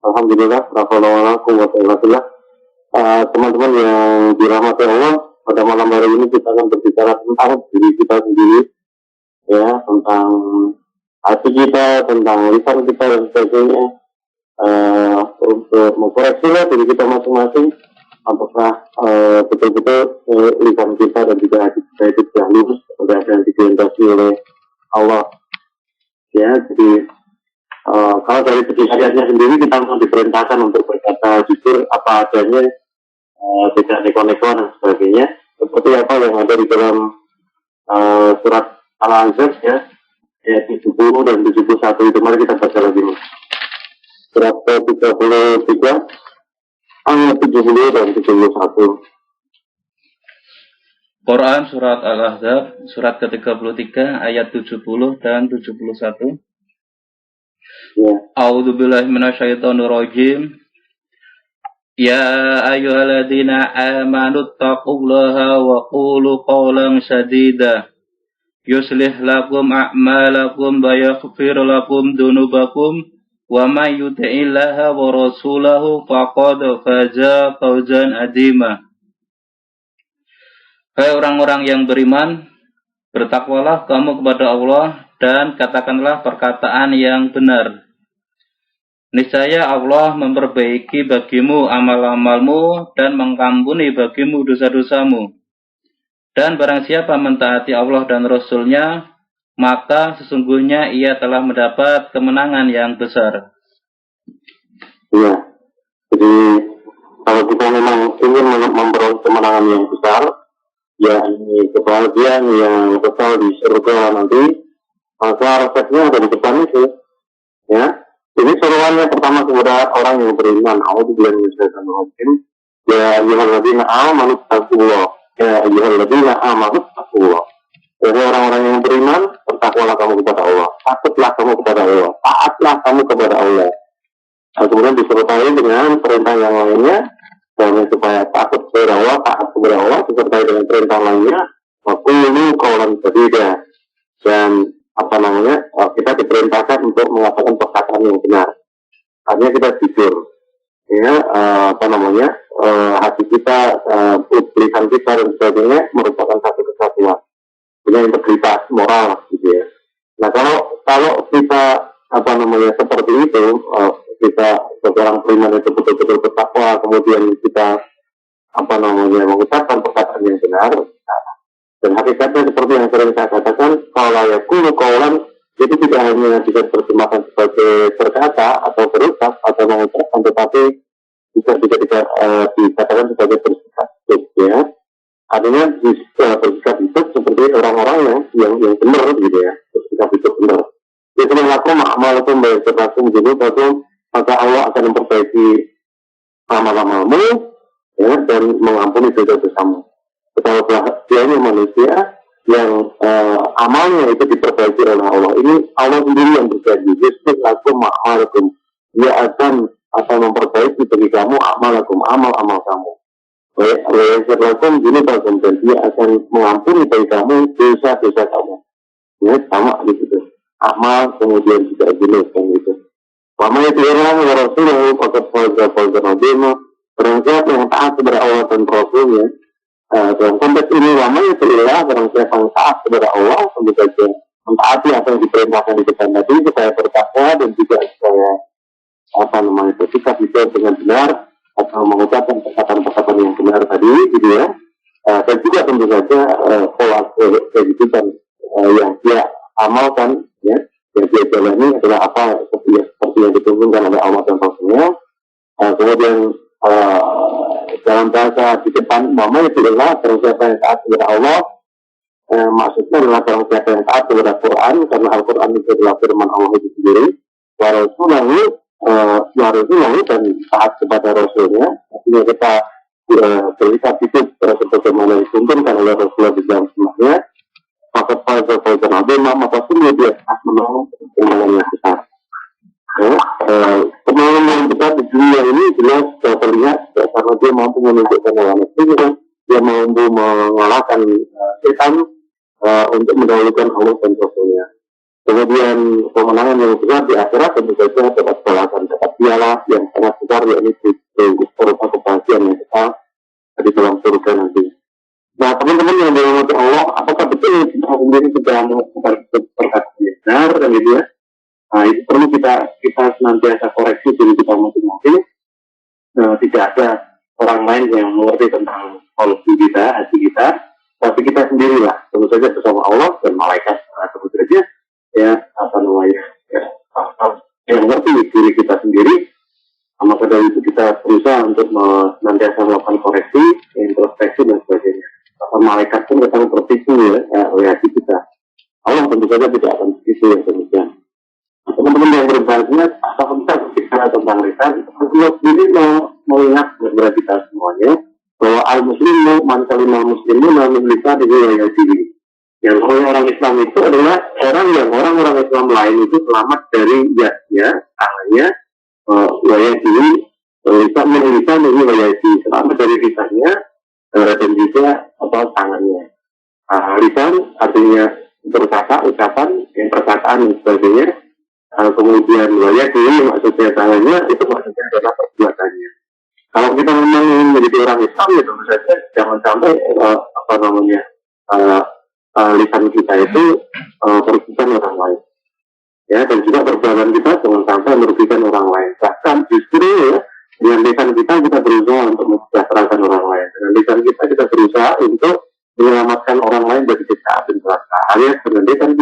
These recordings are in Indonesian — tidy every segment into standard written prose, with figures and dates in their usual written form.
Alhamdulillah, teman-teman yang dirahmati Allah, pada malam hari ini kita akan berbicara tentang diri kita sendiri, ya, tentang hati kita, tentang lisan kita dan sebagainya, untuk mengkoreksi diri kita masing-masing, apakah betul-betul lisan kita dan juga hati kita itu sudah lurus pada yang dikehendaki oleh Allah. Ya, jadi kalau dari segi syariatnya sendiri kita memang diperintahkan untuk berkata jujur apa adanya, tidak neko-neko dan sebagainya, seperti apa yang ada di dalam surat Al-Anzab, ya, ayat 70 dan 71 itu. Mari kita baca lagi. Surat ke-33 ayat 70 dan 71. Quran surat Al-Ahzab surat ke-33 ayat 70 dan 71. Ya. A'udzubillahi minasyaitonirrajim. Ya ayyuhalladzina amanu taqullaha wa qulu qawlan sadida. Yuslih lakum a'malakum wa yaghfir lakum dzunubakum wa may yuti'illaha wa rasulahu faqad faza fawzan 'azima. Hai orang-orang yang beriman, bertakwalah kamu kepada Allah dan katakanlah perkataan yang benar. Niscaya Allah memperbaiki bagimu amal-amalmu dan mengampuni bagimu dosa-dosamu. Dan barang siapa mentaati Allah dan Rasul-Nya, maka sesungguhnya ia telah mendapat kemenangan yang besar. Iya, jadi kalau kita memang ingin memperoleh kemenangan yang besar, ya ini kebahagiaan yang kekal di surga nanti, maka resepnya ada di depan itu, ya. Ini seruannya pertama kepada orang yang beriman. A'udzubillahi minasyaitonir rajim. Ya ayyuhalladzina amanu taqullah. Ya ayyuhalladzina amanu taqullah. Jadi orang-orang yang beriman, bertakwalah kamu kepada Allah. Takutlah kamu kepada Allah. Taatlah kamu kepada Allah. Nah, kemudian disertai dengan perintah yang lainnya, dan supaya takut kepada Allah, taat kepada Allah, disertai dengan perintah lainnya, waqulu qawlan sadida. Dan kita diperintahkan untuk mengatakan perkataan yang benar. Artinya kita jujur, ya, hati kita, lisan kita dan sebagainya merupakan satu kesatuan, punya integritas moral, gitu ya. Nah, kalau kita seperti itu, kita seorang beriman itu betul-betul bertakwa, kemudian kita mengucapkan perkataan yang benar. Dan hakikatnya seperti yang sering saya katakan, kalau yaqulu qawlan itu tidak hanya bisa diterjemahkan sebagai berkata atau berucap atau mengucapkan, tetapi bisa dikatakan sebagai bersikap hidup, ya. Artinya bersikap hidup seperti orang-orang yang benar, gitu ya, bersikap hidup benar. Jadi lakum a'malakum wa yaghfir dzunubakum, maka Allah akan memperbaiki amal-amalmu, ya, dan mengampuni dosa-dosamu. Betapa bahagianya manusia yang amalnya itu diperbaiki oleh Allah. Ini Allah sendiri yang berjanji, Yuslih lakum a'malakum, dia akan memperbaiki bagi kamu amal-amal kamu. Wa yaghfir lakum dzunubakum, dan dia akan mengampuni bagi kamu dosa-dosa kamu. Ya, sama gitu. Amal kemudian juga dzunub, kan gitu. Wa may yuti'illah wa rasulahu faqad faza fawzan 'azima. Barang siapa yang taat kepada Allah dan Rasul-Nya, dalam konteks ini, wa may yuti'illah, barang siapa yang taat kepada Allah, tentu saja mentaati apa yang diperintahkan di depan tadi, supaya bertakwa dan juga supaya bersikap hidup dengan benar, atau mengucapkan perkataan-perkataan yang benar tadi, gitu ya. Dan juga tentu saja pola kehidupan yang dia amalkan, ya, yang dia jalani adalah apa seperti yang ditunjukkan oleh Allah dan Rasul-Nya. Kemudian dalam bahasa di depan, nama itu adalah barang siapa yang taat kepada Allah, maksudnya adalah barang siapa yang taat kepada Quran, karena Al-Quran itu adalah firman Allah itu sendiri, wa rasulahu, dan taat kepada Rasulnya. Artinya kita bersikap hidup sebagaimana dituntunkan oleh Rasulullah di dalam sunnahnya, maka pada fawzan 'azima, maka sungguh dia menang kemenangan yang besar. Kemenangan yang besar di dunia ini jelas terlihat karena dia mampu menunjukkan lawan itu, dia mampu mengalahkan setan untuk mendahulukan Allah dan Rasulnya. Kemudian kemenangan yang besar di akhirat tentu saja dapat balasan, dapat piala yang sangat besar, yakni berupa kebahagiaan yang kita di dalam surga nanti. Nah, teman-teman yang dirahmati Allah, apakah betul kita sendiri sudah melakukan perkara benar dan gitu ya? Nah, itu perlu kita senantiasa koreksi diri kita masing-masing. Tidak ada orang lain yang mengerti tentang solusi kita, hati kita, tapi kita sendirilah. Tentu saja bersama Allah dan malaikat. Tentu saja ya yang mengerti diri kita sendiri. Maka dari itu kita berusaha untuk senantiasa melakukan koreksi, introspeksi dan sebagainya. Malaikat pun kadang tertipu oleh hati kita. Allah tentu saja tidak akan begitu yang demikian. Teman-teman yang berbahagia, apakah kita berbicara tentang lisan? Allah sendiri mengingat kepada kita semuanya bahwa al-muslimu man kalimal muslimu min lisanihi wa yadihi. Yang orang Islam itu adalah orang Islam lain itu selamat dari yadnya, tangannya, wa yadihi, lisanihi wa yadihi, selamat dari lisannya dan juga tangannya. Lisan artinya berkata, ucapan, yang perkataan dan sebagainya. Kemudian wajah diri maksudnya tangannya, itu maksudnya adalah perbuatannya. Kalau kita memang ingin menjadi orang Islam, ya tentu saja jangan sampai lisan kita itu merugikan orang lain. Ya, dan juga perbuatan kita jangan sampai merugikan orang lain. Bahkan justru ya, dengan lisan kita berusaha untuk mensejahterakan orang lain. Dengan lisan kita berusaha untuk menyelamatkan orang lain dari siksa dan neraka. Alias dengan lisan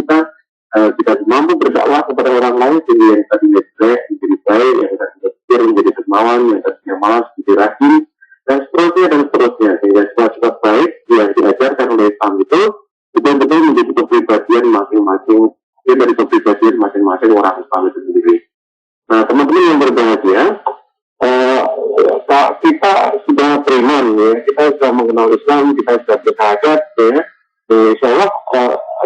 kita mampu berdakwah kepada orang lain sehingga yang tadinya jelek menjadi baik, yang tadinya kecil menjadi dermawan, yang tadinya malas menjadi rajin, dan seterusnya. Sehingga sifat-sifat baik yang diajarkan oleh Islam itu betul-betul menjadi kepribadian masing-masing, dari kepribadian masing-masing orang Islam itu sendiri. Nah, teman-teman yang berbahagia, kita sudah beriman, ya, kita sudah mengenal Islam, kita sudah bersyahadat, ya. Insya Allah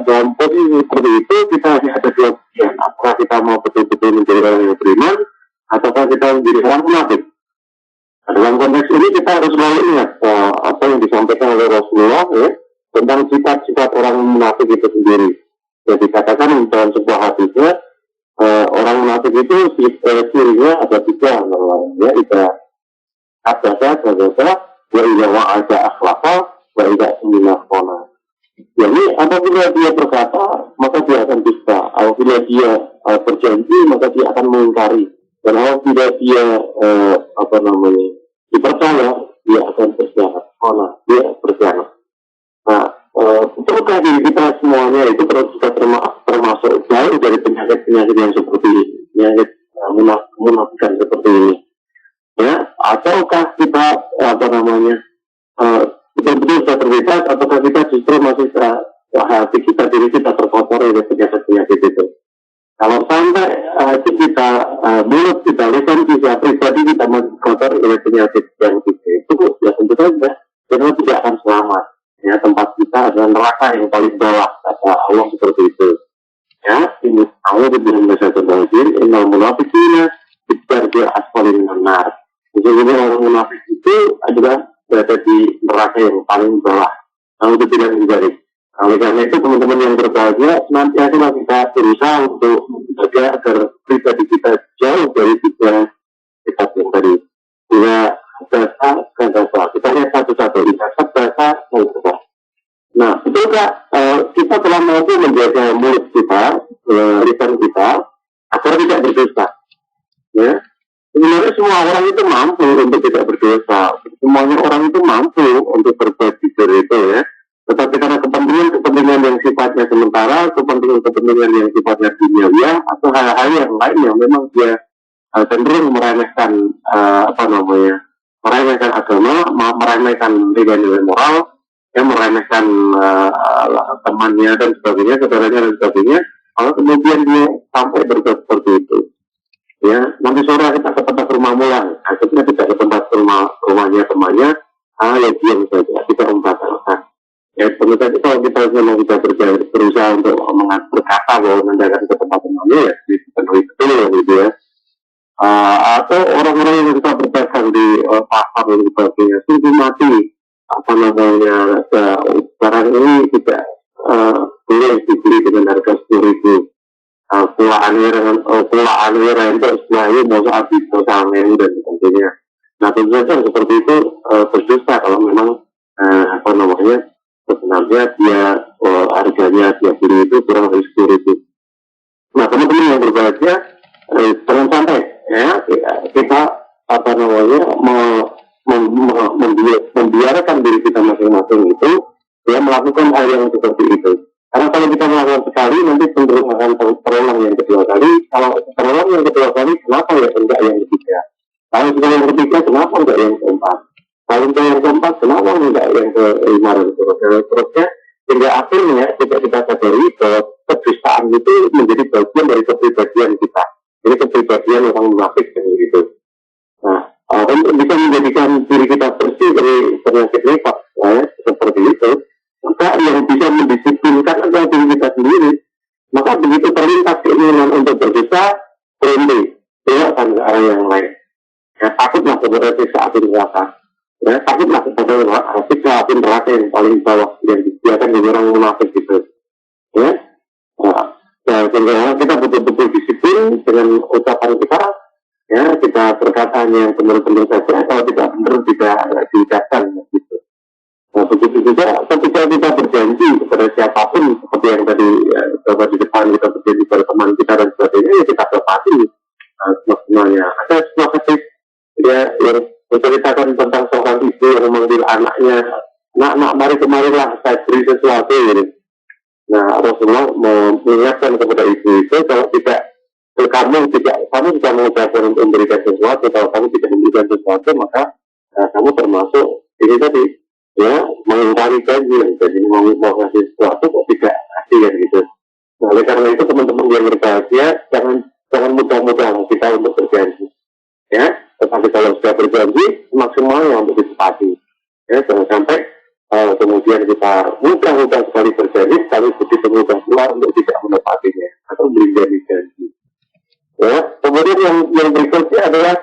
dalam posisi seperti itu kita hanya ada dua pilihan. Apakah kita mau betul-betul menjadi orang yang beriman, ataukah kita menjadi orang munafik? Nah, dalam konteks ini kita harus selalu ingat apa yang disampaikan oleh Rasulullah ya, tentang sifat-sifat orang munafik itu sendiri. Jadi dikatakan dalam sebuah hadisnya orang munafik itu cirinya ada tiga, ya, ida abada, wa ida wa'ada akhlaqa, wa ida minafona. Jadi apabila dia berkata, maka dia akan dusta. Apabila dia berjanji, maka dia akan mengingkari. Dan apabila dia dipercaya, dia akan berkhianat. Dia berkhianat. Nah, betulkah diri kita semuanya itu kita termasuk jauh dari penyakit-penyakit yang seperti ini, penyakit munafikan seperti ini, ya? Ataukah kita betul-betul sudah terbebas, ataukah kita justru masih hati kita, diri kita terkotori oleh penyakit-penyakit itu? Kalau sampai hati kita, mulut kita, lisan kita, pribadi kita masih terkotori oleh penyakit yang itu, ya tentu saja kita tidak akan selamat. Ya, tempat kita adalah neraka yang paling bawah, kata Allah seperti itu. Ya, ini Allah dengan bahasa terbahir, innal munafiqina fi asfalin minar. Sesungguhnya orang munafik itu adalah berada di neraka yang paling bawah. Kalau itu tidak menjadi. Oleh karena itu teman-teman yang berbahagia, senantiasa kita berusaha untuk menjaga agar pribadi kita jauh dari tiga sifat yang tadi. Bila kita lihat satu-satu, kita. Nah, betulkah kita telah mampu menjaga mulut kita, lisan kita, agar tidak berdosa? Ya. Sebenarnya semua orang itu mampu untuk tidak berdosa. Semuanya orang itu mampu untuk berbuat jujur itu ya. Tetapi karena kepentingan yang sifatnya sementara, kepentingan yang sifatnya duniawi, atau hal-hal yang lain yang memang dia cenderung meremehkan meremehkan agama, meremehkan nilai-nilai moral, yang meremehkan temannya dan sebagainya, saudaranya dan sebagainya, kalau kemudian dia sampai berbuat seperti itu. Ya, nanti sore kita ke tempat rumah mulang, akhirnya tidak ke tempat rumahnya temannya, ya diam saja, tidak membatalkan. Ya, tentu saja kalau kita memang tidak berusaha untuk berkata bahwa mendadak ke tempat temannya, ya dipenuhi betul gitu ya. Atau orang-orang yang kita berdagang di pasar dan sebagainya, sungguh mati, barang ini tidak boleh dibeli dengan harga 10.000. pula anir itu sebenarnya mau habis mau samen dan sebagainya. Nah tentu saja seperti itu berdusta kalau memang apa namanya sebenarnya dia harganya dia beli itu kurang dari 10.000. Nah teman-teman yang berbahagia jangan sampai ya kita apa namanya membiarkan diri kita masing-masing itu ya melakukan hal yang seperti itu. Karena kalau kita melakukan sekali, nanti cenderung akan terulang yang kedua kali. Kalau terulang yang kedua kali, kenapa ya enggak yang ketiga? Kalau sudah yang ketiga, kenapa enggak yang keempat? Kalau sudah yang keempat, kenapa enggak yang kelima dan seterusnya? Hingga akhirnya kita sadari bahwa kedustaan itu menjadi bagian dari kepribadian kita. Ini kepribadian orang munafik gitu. Nah, untuk bisa menjadikan diri kita bersih dari penyakit nifak, ya, seperti itu, maka yang bisa mendisiplinkan adalah diri kita sendiri. Maka begitu terlintas keinginan untuk berdosa, berhenti, belokkan ke arah yang lain. Ya, takutlah kepada siksa api neraka. Ya, takutlah kepada siksa api neraka yang paling bawah yang disediakan oleh orang munafik itu. Ya, sehingga kita betul-betul disiplin dengan ucapan kita. Ya, kita berkata yang benar-benar saja, kalau tidak benar tidak diucapkan gitu. Nah, begitu juga ketika kita berjanji kepada siapapun seperti yang tadi coba di depan kita berjanji kepada teman kita dan sebagainya, ya kita tepati semuanya. Ada sebuah hadis dia yang menceritakan tentang seorang ibu yang memanggil anaknya, nak mari kemarilah saya beri sesuatu gitu. Nah, Rasulullah mengingatkan kepada ibu itu kalau kamu tidak mengucapkan untuk memberikan sesuatu, kalau kamu tidak memberikan sesuatu, maka kamu termasuk ini tadi, ya, mengingkari janji. Jadi mau ngasih sesuatu kok tidak ngasih kan gitu. Nah, oleh karena itu teman-teman yang berbahagia, jangan mudah-mudah kita untuk berjanji, ya. Tetapi kalau sudah berjanji, maksimalnya untuk ditepati, ya. Jangan sampai kemudian kita mudah-mudah sekali berjanji, tapi begitu mudah keluar untuk tidak menepatinya atau beri janji. Ya, kemudian yang berikutnya adalah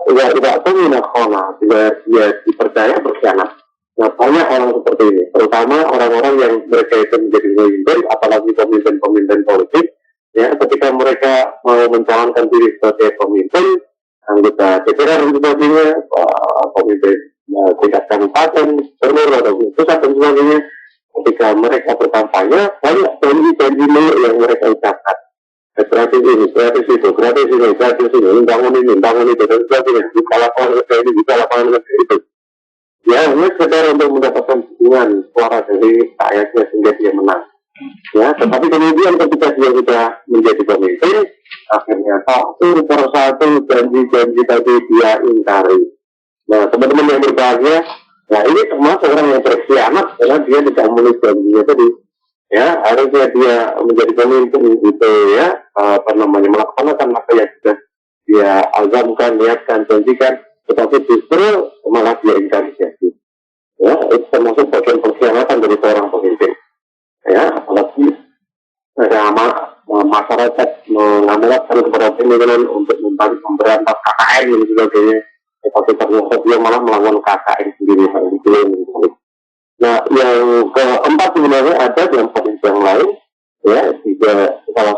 tidak peminakona, dia dipercaya berkhianat. Nah, banyak orang seperti ini, terutama orang-orang yang mereka itu menjadi pemimpin, apalagi pemimpin politik. Ya, ketika mereka mau mencalonkan diri sebagai pemimpin, anggota DPR dan sebagainya, pemimpin tingkat kabupaten, seluruh atau pusat dan sebagainya, ketika mereka berkampanye, banyak janji-janji yang mereka ucapkan. Gratis ini, gratis itu, bangun ini, dan sebagainya. Bisa lapangan kerja ini, bisa lapangan kerja itu. Ya, ini sekedar untuk mendapatkan dukungan suara dari rakyatnya sehingga dia menang. Ya, tetapi kemudian ketika dia sudah menjadi pemimpin, akhirnya satu persatu janji-janji tadi dia ingkari. Nah, teman-teman yang berbahagia, nah ini termasuk orang yang berkhianat karena dia tidak memenuhi janjinya tadi. Ya, harusnya dia menjadi pemimpin gitu ya, melaksanakan apa yang sudah dia azamkan, niatkan, janjikan, tetapi justru malah dia ingkari janji. Ya, itu termasuk bagian pengkhianatan dari seorang pemimpin. Ya, apalagi masyarakat mengamalkan kepada pimpinan untuk memberantas KKN dan sebagainya. Tetapi ternyata dia malah melakukan KKN sendiri. Nah, yang keempat sebenarnya ada dalam hadis yang lain, ya, salah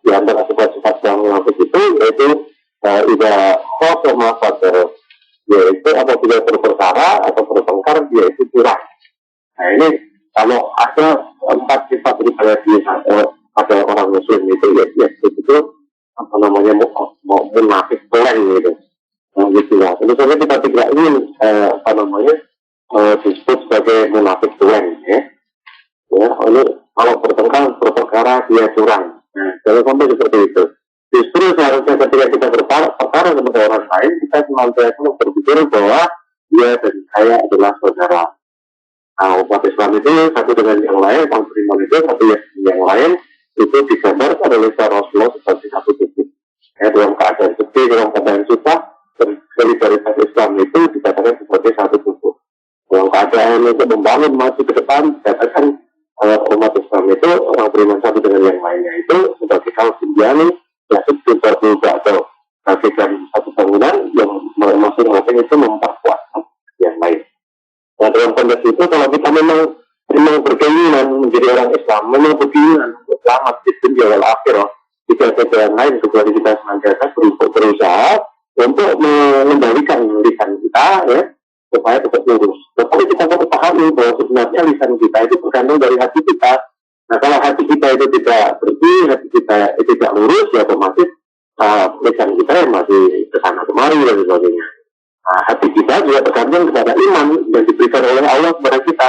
di antara sifat-sifat yang munafik itu yaitu tidak khotama fajar, yaitu apabila berperkara atau bertengkar dia itu curang. Nah, ini kalau ada empat sifat pada orang muslim itu ya itu apa namanya munafik plan gitu. Nah, gitu lah. Tentu saja kita tidak ingin disebut sebagai munafik tulen, ya. Ya, ini kalau berperkara dia curang. Nah, jangan sampai seperti itu. Justru seharusnya ketika kita berperkara kepada orang lain, kita senantiasa berpikir bahwa dia dan saya adalah saudara. Nah, umat Islam itu satu dengan yang lain, orang beriman itu satu dengan yang lain, itu digambarkan oleh Rasulullah sebagai satu tubuh. Ya, dalam keadaan sedih, dalam keadaan susah, solidaritas Islam itu dikatakan sebagai satu tubuh. Dalam keadaan untuk membangun maju ke depan, dikatakan umat Islam itu orang beriman satu dengan yang lainnya itu sebagai hal simbiani, ya sebetulnya atau bagikan satu bangunan yang masing-masing itu memperkuat yang lain. Nah, dalam konteks itu kalau kita memang berkeinginan menjadi orang Islam, memang berkeinginan untuk selamat di dunia wal akhirah. Tidak ada jalan lain kecuali kita senantiasa berusaha untuk mengendalikan lisan kita, ya, supaya tetap lurus. Tetapi kita harus pahami bahwa sebenarnya lisan kita itu tergantung dari hati kita. Nah, kalau hati kita itu tidak bersih, hati kita itu tidak lurus, ya otomatis lisan kita masih kesana kemari dan sebagainya. Nah, hati kita juga tergantung kepada iman yang diberikan oleh Allah kepada kita.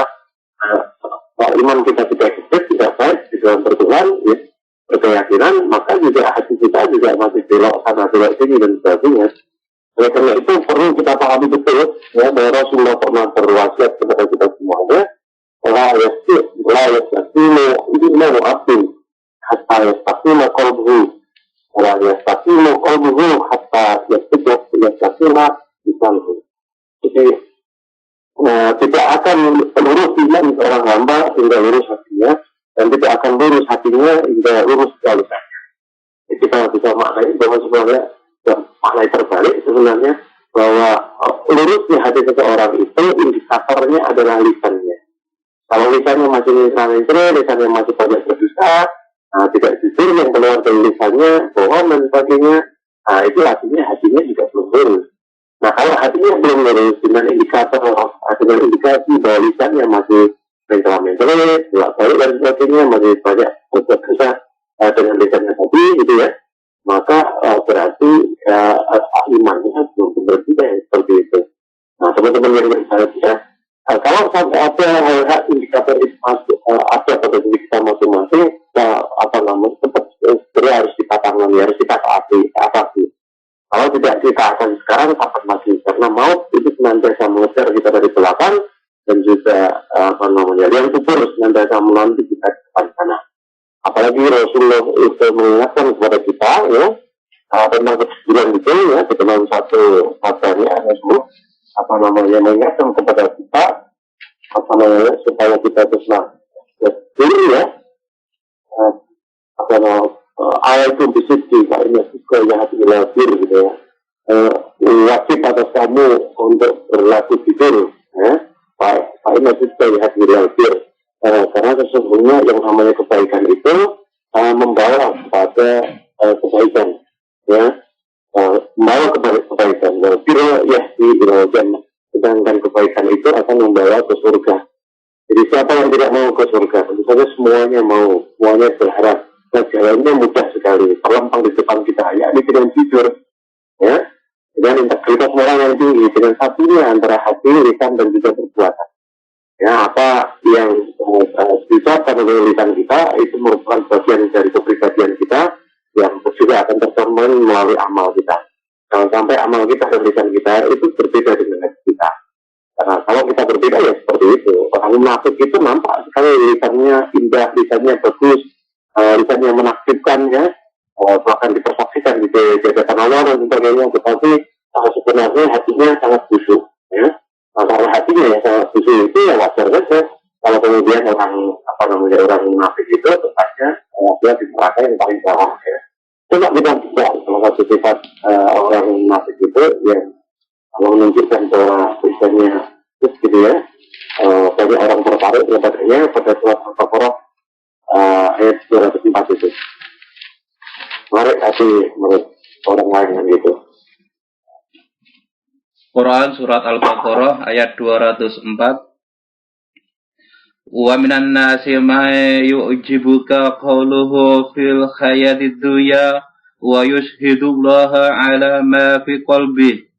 Kalau iman kita tidak cukup, tidak baik di dalam bertuhan, ya, berkeyakinan, maka juga hati kita juga masih belok sana belok sini dan sebagainya. Oleh karena itu perlu kita pahami betul, ya, bahwa Rasulullah pernah berwasiat kepada kita semuanya, la yastaqimu imamu abdin hatta yastaqimu qalbuhu, la yastaqimu qalbuhu hatta yastaqimu lisanuhu. Jadi tidak akan lurus iman seorang hamba hingga lurus hatinya, dan tidak akan lurus hatinya hingga lurus lisannya. Jadi kita bisa maknai bahwa sebenarnya maknai terbalik sebenarnya, bahwa lurusnya hati seseorang itu indikatornya adalah lisannya. Kalau lisannya masih lisannya masih banyak berdosa, tidak jujur yang keluar dari lisannya, bohong dan sebagainya, itu artinya hatinya juga belum lurus. Nah, kalau hatinya belum lurus dengan indikasi bahwa lisannya masih mental-mental, bolak-balik dan sebagainya, masih banyak berdosa dengan lisannya tadi, gitu ya, maka berarti imannya belum benar juga seperti itu. Nah, teman-teman yang bersahaja, kalau sampai ada hal-hal indikator itu masuk, ada pada diri kita masing-masing, tetap sebenarnya harus kita tangani, harus kita atasi. Kalau tidak kita akan sekarang, kapan masih? Karena maut itu senantiasa mengejar kita dari belakang, dan juga yang kubur senantiasa menanti kita di depan sana. Apalagi Rasulullah itu mengingatkan kepada kita, ya, tentang kejujuran itu, ya, tentang satu katanya Rasulullah mengingatkan kepada kita supaya kita terus diri, ya, ayat itu disebut ini juga ya hati lahir, gitu ya, wajib atas kamu untuk berlaku jujur, ya, Pak ini juga ya hati lahir, karena sesungguhnya yang namanya kebaikan itu membawa kepada kebaikan, ya, membawa kepada kebaikan. Sedangkan kebaikan itu akan membawa ke surga. Jadi siapa yang tidak mau ke surga? Tentu saja semuanya mau, semuanya berharap. Nah, jalannya mudah sekali, terlempang di depan kita, yakni dengan jujur, ya, dengan integritas moral yang tinggi, dengan satunya antara hati, lisan dan juga perbuatan. Ya, apa yang diucapkan oleh lisan kita itu merupakan bagian dari kepribadian kita yang juga akan tercermin melalui amal kita. Jangan sampai amal kita dan lisan kita itu berbeda dengan hati kita. Karena kalau kita berbeda, ya seperti itu. Orang munafik itu nampak sekali lisannya indah, lisannya bagus, lisannya menakjubkan, ya, bahkan dipersaksikan di hadapan Allah dan sebagainya, tetapi sebenarnya hatinya sangat busuk, ya. Nah, kalau hatinya yang sangat busuk itu ya wajar saja. Kalau kemudian orang munafik itu tempatnya dia di neraka yang paling bawah, ya. Coba kita tidak salah satu sifat orang munafik itu yang kalau menunjukkan bahwa lisannya terus, gitu ya, banyak orang tertarik kepadanya pada surat Al-Baqarah ayat 204 itu. Mari kasih menurut orang lain yang gitu. Quran surat Al-Baqarah ayat 204. Wa minan nasi ma yu'jibuka qawluhu fil hayatid dunya wa yushhidullaha ala ma fi qalbihi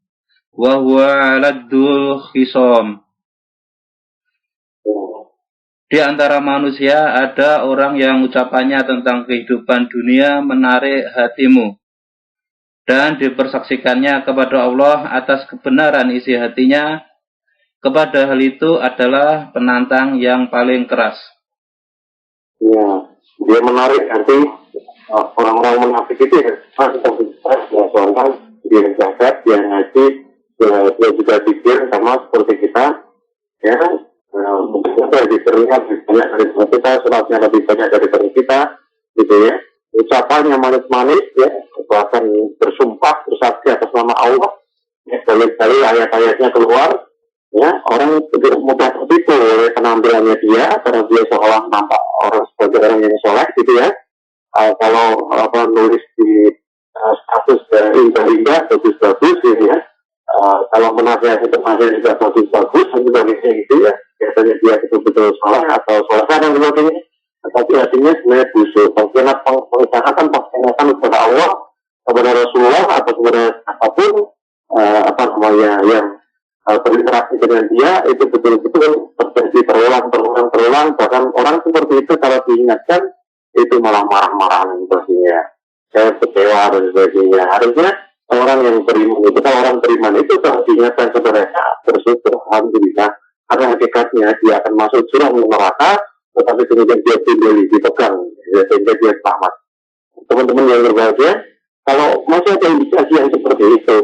wa huwa 'aladdul khisam. Di antara manusia ada orang yang ucapannya tentang kehidupan dunia menarik hatimu, dan dipersaksikannya kepada Allah atas kebenaran isi hatinya. Kepada hal itu adalah penantang yang paling keras. Ya, dia menarik nanti orang-orang munafik itu ya, contoh dia zakat, dia ngaji, dia juga pikir sama seperti kita, ya. Mungkin kita lebih terlihat lebih banyak dari kita, suratnya lebih banyak dari kita, gitu ya. Ucapannya manis-manis, ya, bahkan bersumpah, bersaksi atas nama Allah, ya, sekali-kali ayat-ayatnya keluar, ya, orang tidak mudah tertipu oleh penampilannya dia, karena dia seolah nampak orang sebagai orang yang soleh, gitu ya. kalau nulis di status indah-indah bagus-bagus gitu ya. Kalau menasihati temannya juga bagus-bagus dan sebagainya gitu ya, biasanya dia betul-betul salah atau salah dan sebagainya, tapi hatinya sebenarnya busuk. Pengusahakan kepada Allah, kepada Rasulullah atau kepada apapun yang berinteraksi dengan dia itu betul-betul terjadi terulang, bahkan orang seperti itu kalau diingatkan itu malah marah-marah dan sebagainya, saya kecewa dan sebagainya. Harusnya orang yang beriman itu, kalau orang beriman itu kalau diingatkan sebenarnya bersyukur, alhamdulillah, karena hakikatnya dia akan masuk jurang neraka, tetapi kemudian dia kembali dipegang sehingga dia selamat. Teman-teman yang berbahagia, kalau masih ada indikasi yang seperti itu,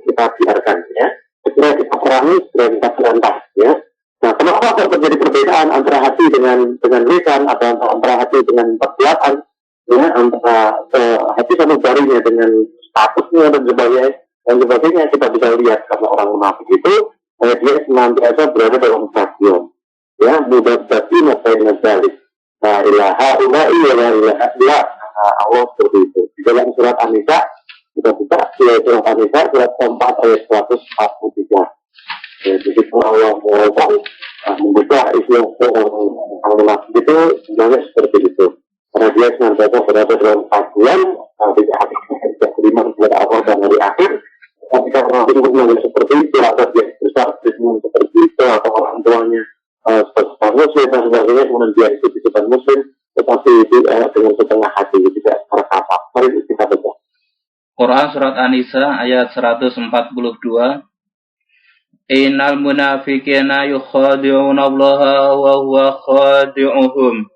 kita biarkan ya, segera kita perangi, segera kita berantas ya. Nah, kenapa kok terjadi perbedaan antara hati dengan lisan atau antara hati dengan perbuatan, ya, antara hati sanubarinya dengan statusnya dan sebagainya kita bisa lihat karena orang munafik itu dia senantiasa berada dalam stadium ya, mudah jadi ngapain balik la ilaha illallah wa la ilaha illallah. Allah seperti itu di dalam surat An-Nisa, kita buka surat An-Nisa surat 4 ayat 143. Ya, jadi Allah membuka isi orang munafik itu sebenarnya seperti itu, karena dia senantiasa berada dalam stadium tidak beriman kepada Allah dan hari akhir. Tapi karena hubungan seperti itu, atau dia besar hubungan seperti itu, atau orang tuanya sebagai muslim dan sebagainya, kemudian dia ikut ikutan muslim, tetapi itu dengan setengah hati, tidak terkapa. Mari kita baca. Quran surat An-Nisa ayat 142. Innal munafiqina yukhadi'una Allaha wa huwa khadi'uhum.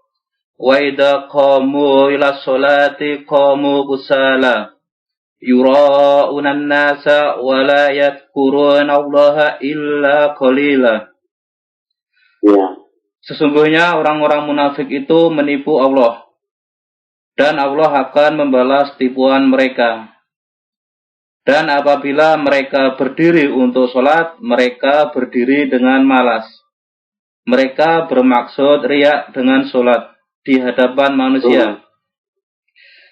Wa idza qamu ila sholati qamu kusala yura'una an-nasa wa la yadhkuruna Allaha illa qalila. Ya. Sesungguhnya orang-orang munafik itu menipu Allah, dan Allah akan membalas tipuan mereka. Dan apabila mereka berdiri untuk sholat, mereka berdiri dengan malas. Mereka bermaksud riya dengan sholat di hadapan manusia.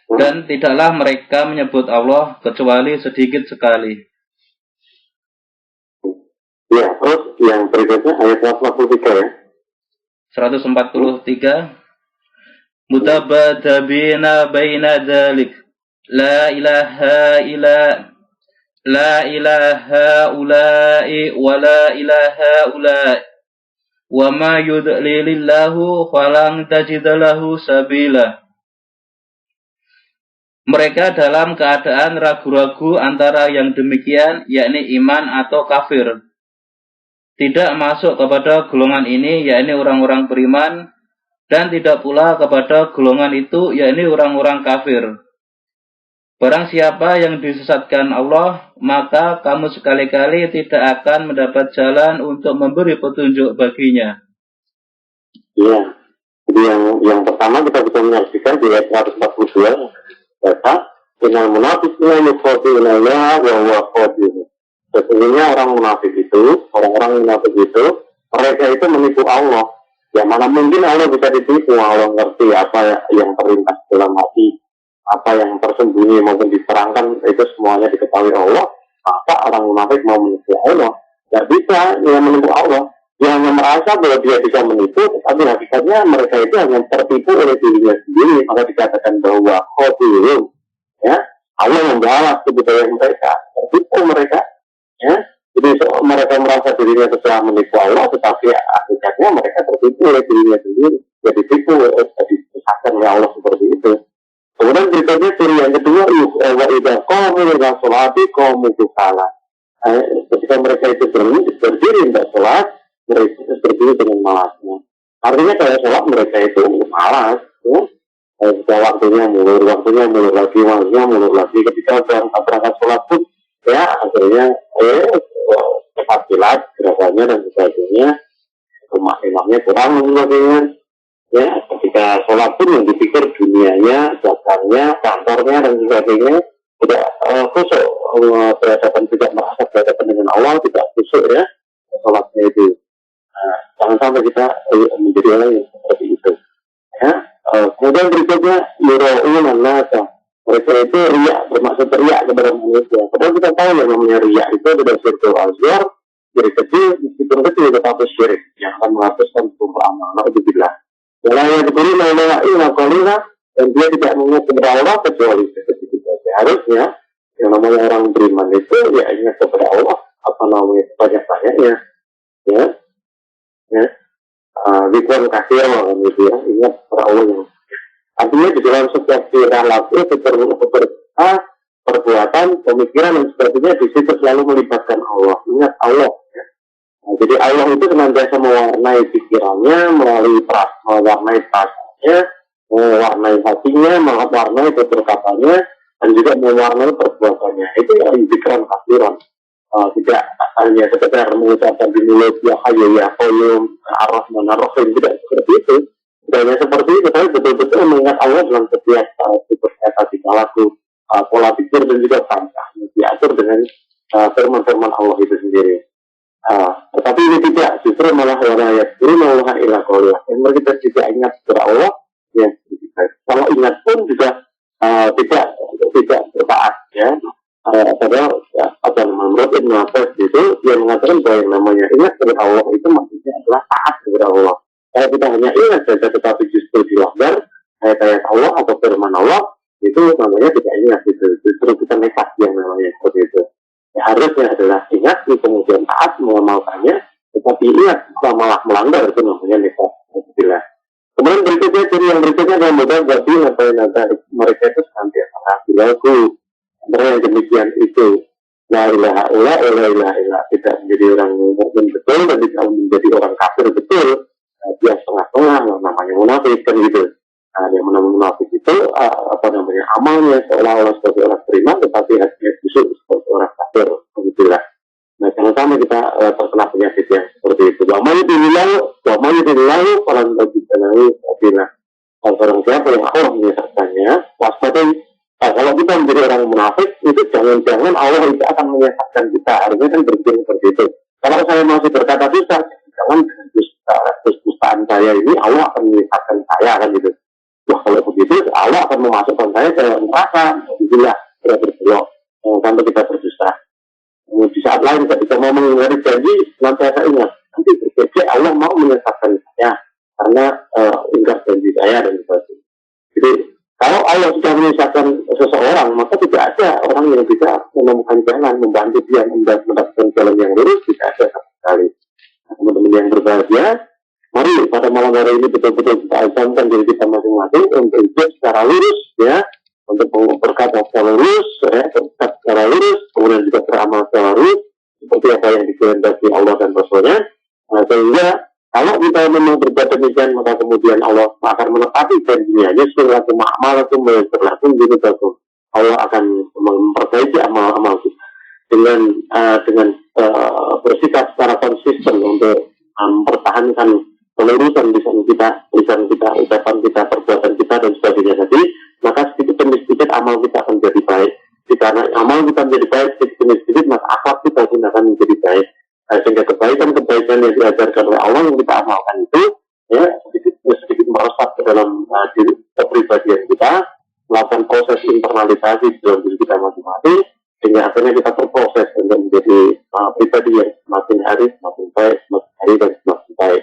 Dan tidaklah mereka menyebut Allah kecuali sedikit sekali. Ya, terus yang berikutnya ayat 143 ya. 143. Mutabadzabina baina dzalik. La ilaha ulai wa la ilaha ulai. Wa ma yudlilillahu falang tajidalahu sabila. Mereka dalam keadaan ragu-ragu antara yang demikian, yakni iman atau kafir. Tidak masuk kepada golongan ini, yakni orang-orang beriman, dan tidak pula kepada golongan itu, yakni orang-orang kafir. Barang siapa yang disesatkan Allah, maka kamu sekali-kali tidak akan mendapat jalan untuk memberi petunjuk baginya. Iya. Jadi yang pertama kita bisa menyaksikan di ayat 142 kata innal munafiqina yukhadi'una Allah wa huwa khadi'uhum. Sesungguhnya orang-orang munafik itu mereka itu menipu Allah. Ya mana mungkin Allah bisa ditipu. Allah ngerti apa yang terlintas dalam hati, apa yang tersembunyi maupun diterangkan, itu semuanya diketahui Allah. Maka orang munafik mau menipu Allah, tidak bisa dia menipu Allah. Dia hanya merasa bahwa dia bisa menipu, tapi hakikatnya mereka itu hanya tertipu oleh dirinya sendiri. Maka dikatakan bahwa khadi'uhum, ya, Allah membalas kebudayaan mereka, tertipu mereka, ya. Jadi mereka merasa dirinya telah menipu Allah, tetapi hakikatnya mereka tertipu oleh dirinya sendiri. Jadi tipu, disesatkan oleh Allah seperti itu. Kemudian berikutnya ciri yang kedua, wa idza qamu ila sholati qamu kusala. Ketika mereka itu berdiri untuk sholat, mereka berdiri dengan malasnya. Artinya kalau sholat mereka itu malas, ya. Jika waktunya mulur lagi. Ketika berangkat sholat pun, ya akhirnya cepat jelas gerakannya dan sebagainya, rumah imamnya kurang dan sebagainya. Ya, ketika sholat pun yang dipikir dunianya, dagangnya, kantornya dan sebagainya, tidak khusyuk berhadapan, tidak merasa berhadapan dengan Allah, tidak khusyuk ya sholatnya itu. Jangan sampai kita menjadi orang yang seperti itu. Ya, Kemudian berikutnya yura'una nasa. Mereka itu riak, bermaksud riak kepada manusia. Padahal kita tahu yang namanya riak itu adalah syirkul azhar, syirik kecil, meskipun kecil tetapi syirik yang akan menghapuskan hukum amal. Alhamdulillah. Wala yadkhulu la ilaha illa qalila, dan dia tidak mengingat kepada Allah kecuali sedikit saja. Harusnya yang namanya orang beriman itu ya ingat kepada Allah apa namanya banyak-banyaknya, ya, ya. Zikran kasir gitu ya, ingat kepada Allah yang artinya di dalam setiap perilaku, perbuatan, pemikiran dan sebagainya di situ selalu melibatkan Allah, ingat Allah. Ya. Nah, jadi Allah itu senantiasa mewarnai pikirannya, melalui mewarnai perasaannya, mewarnai hatinya, mewarnai tutur katanya, dan juga mewarnai perbuatannya. Itu yang zikran kasiran. Tidak hanya sekedar mengucapkan di mulut ya hayyu ya qayyum ar-rahman ar-rahim, tidak seperti itu. Tidak hanya seperti itu, tapi betul-betul mengingat Allah dalam setiap tutur kata, tingkah laku, pola pikir dan juga bangkah diatur dengan firman-firman Allah itu sendiri. Tetapi ini tidak, justru malah ayat ini malah ilah qaulillah. Yang kita tidak ingat kepada Allah, ya kalau ingat pun juga tidak bertaat, ya. Padahal apa namanya menurut Ibnu Abbas itu dia mengatakan bahwa yang namanya ingat kepada Allah itu maksudnya adalah taat kepada Allah. Kalau kita hanya ingat saja tetapi justru dilanggar ayat-ayat Allah atau firman Allah, itu namanya tidak ingat, gitu. Justru kita nekat yang namanya seperti itu. Ya, harusnya adalah ingat kemudian taat mengamalkannya, tetapi ingat malah melanggar, itu namanya nekat. Alhamdulillah. Kemudian berikutnya ciri yang berikutnya adalah modal jadi mereka itu senantiasa ragu. Mereka yang demikian itu la ilaha illallah wa la ilaha illallah, tidak menjadi orang mukmin betul dan tidak menjadi orang kafir betul. Dia setengah-setengah, namanya munafik kan gitu. Nah, yang namanya munafik itu apa namanya amalnya seolah-olah sebagai orang beriman tetapi hatinya busuk seperti orang kafir, begitulah. Nah, jangan sampai kita terkena penyakit yang seperti itu. Wa may yudillahu falan tajid lahu sabila. Kalau siapa yang Allah menyesatkannya, waspadai. Kalau kita menjadi orang munafik, itu jangan-jangan Allah itu akan menyesatkan kita. Harusnya kan berpikir seperti itu. Kalau saya masih berkata dusta, jangan dustaan saya ini Allah akan menyesatkan saya, kan gitu. Wah, kalau begitu Allah akan memasukkan saya ke neraka. Alhamdulillah, kita berbelok sampai kita berdusta. Di saat lain ketika mau mengingkari janji, nanti saya ingat, nanti berjanji Allah mau menyesatkan saya karena ingkar janji saya dan sebagainya. Jadi kalau Allah sudah menyesatkan seseorang, maka tidak ada orang yang bisa menemukan jalan, membantu dia mendapatkan jalan yang lurus, tidak ada sama sekali. Nah, teman-teman yang berbahagia, mari pada malam hari ini betul-betul kita azamkan diri kita masing-masing untuk hidup secara lurus, ya, untuk berkata secara lurus, ya, berkata secara lurus, kemudian juga beramal secara lurus, seperti apa yang dikehendaki Allah dan Rasulnya, sehingga kalau kita memang berbuat demikian, maka kemudian Allah akan menepati janjinya. Yusuf laku ma'amalakum berlaku gitu bagus. Allah akan memperbaiki amal-amal kita dengan bersikap secara konsisten untuk mempertahankan pelurusan lisan kita, ucapan kita, perbuatan kita dan sebagainya tadi. Maka sedikit demi sedikit amal kita akan menjadi baik. Karena amal kita menjadi baik sedikit demi sedikit, maka akhlak kita pun akan menjadi baik. Sehingga kebaikan-kebaikan yang diajarkan oleh Allah yang kita amalkan itu, ya, sedikit meresap ke dalam diri kepribadian kita, melakukan proses internalisasi dalam diri kita masing-masing, sehingga akhirnya kita terproses untuk menjadi pribadi yang semakin hari semakin baik, semakin hari dan semakin baik.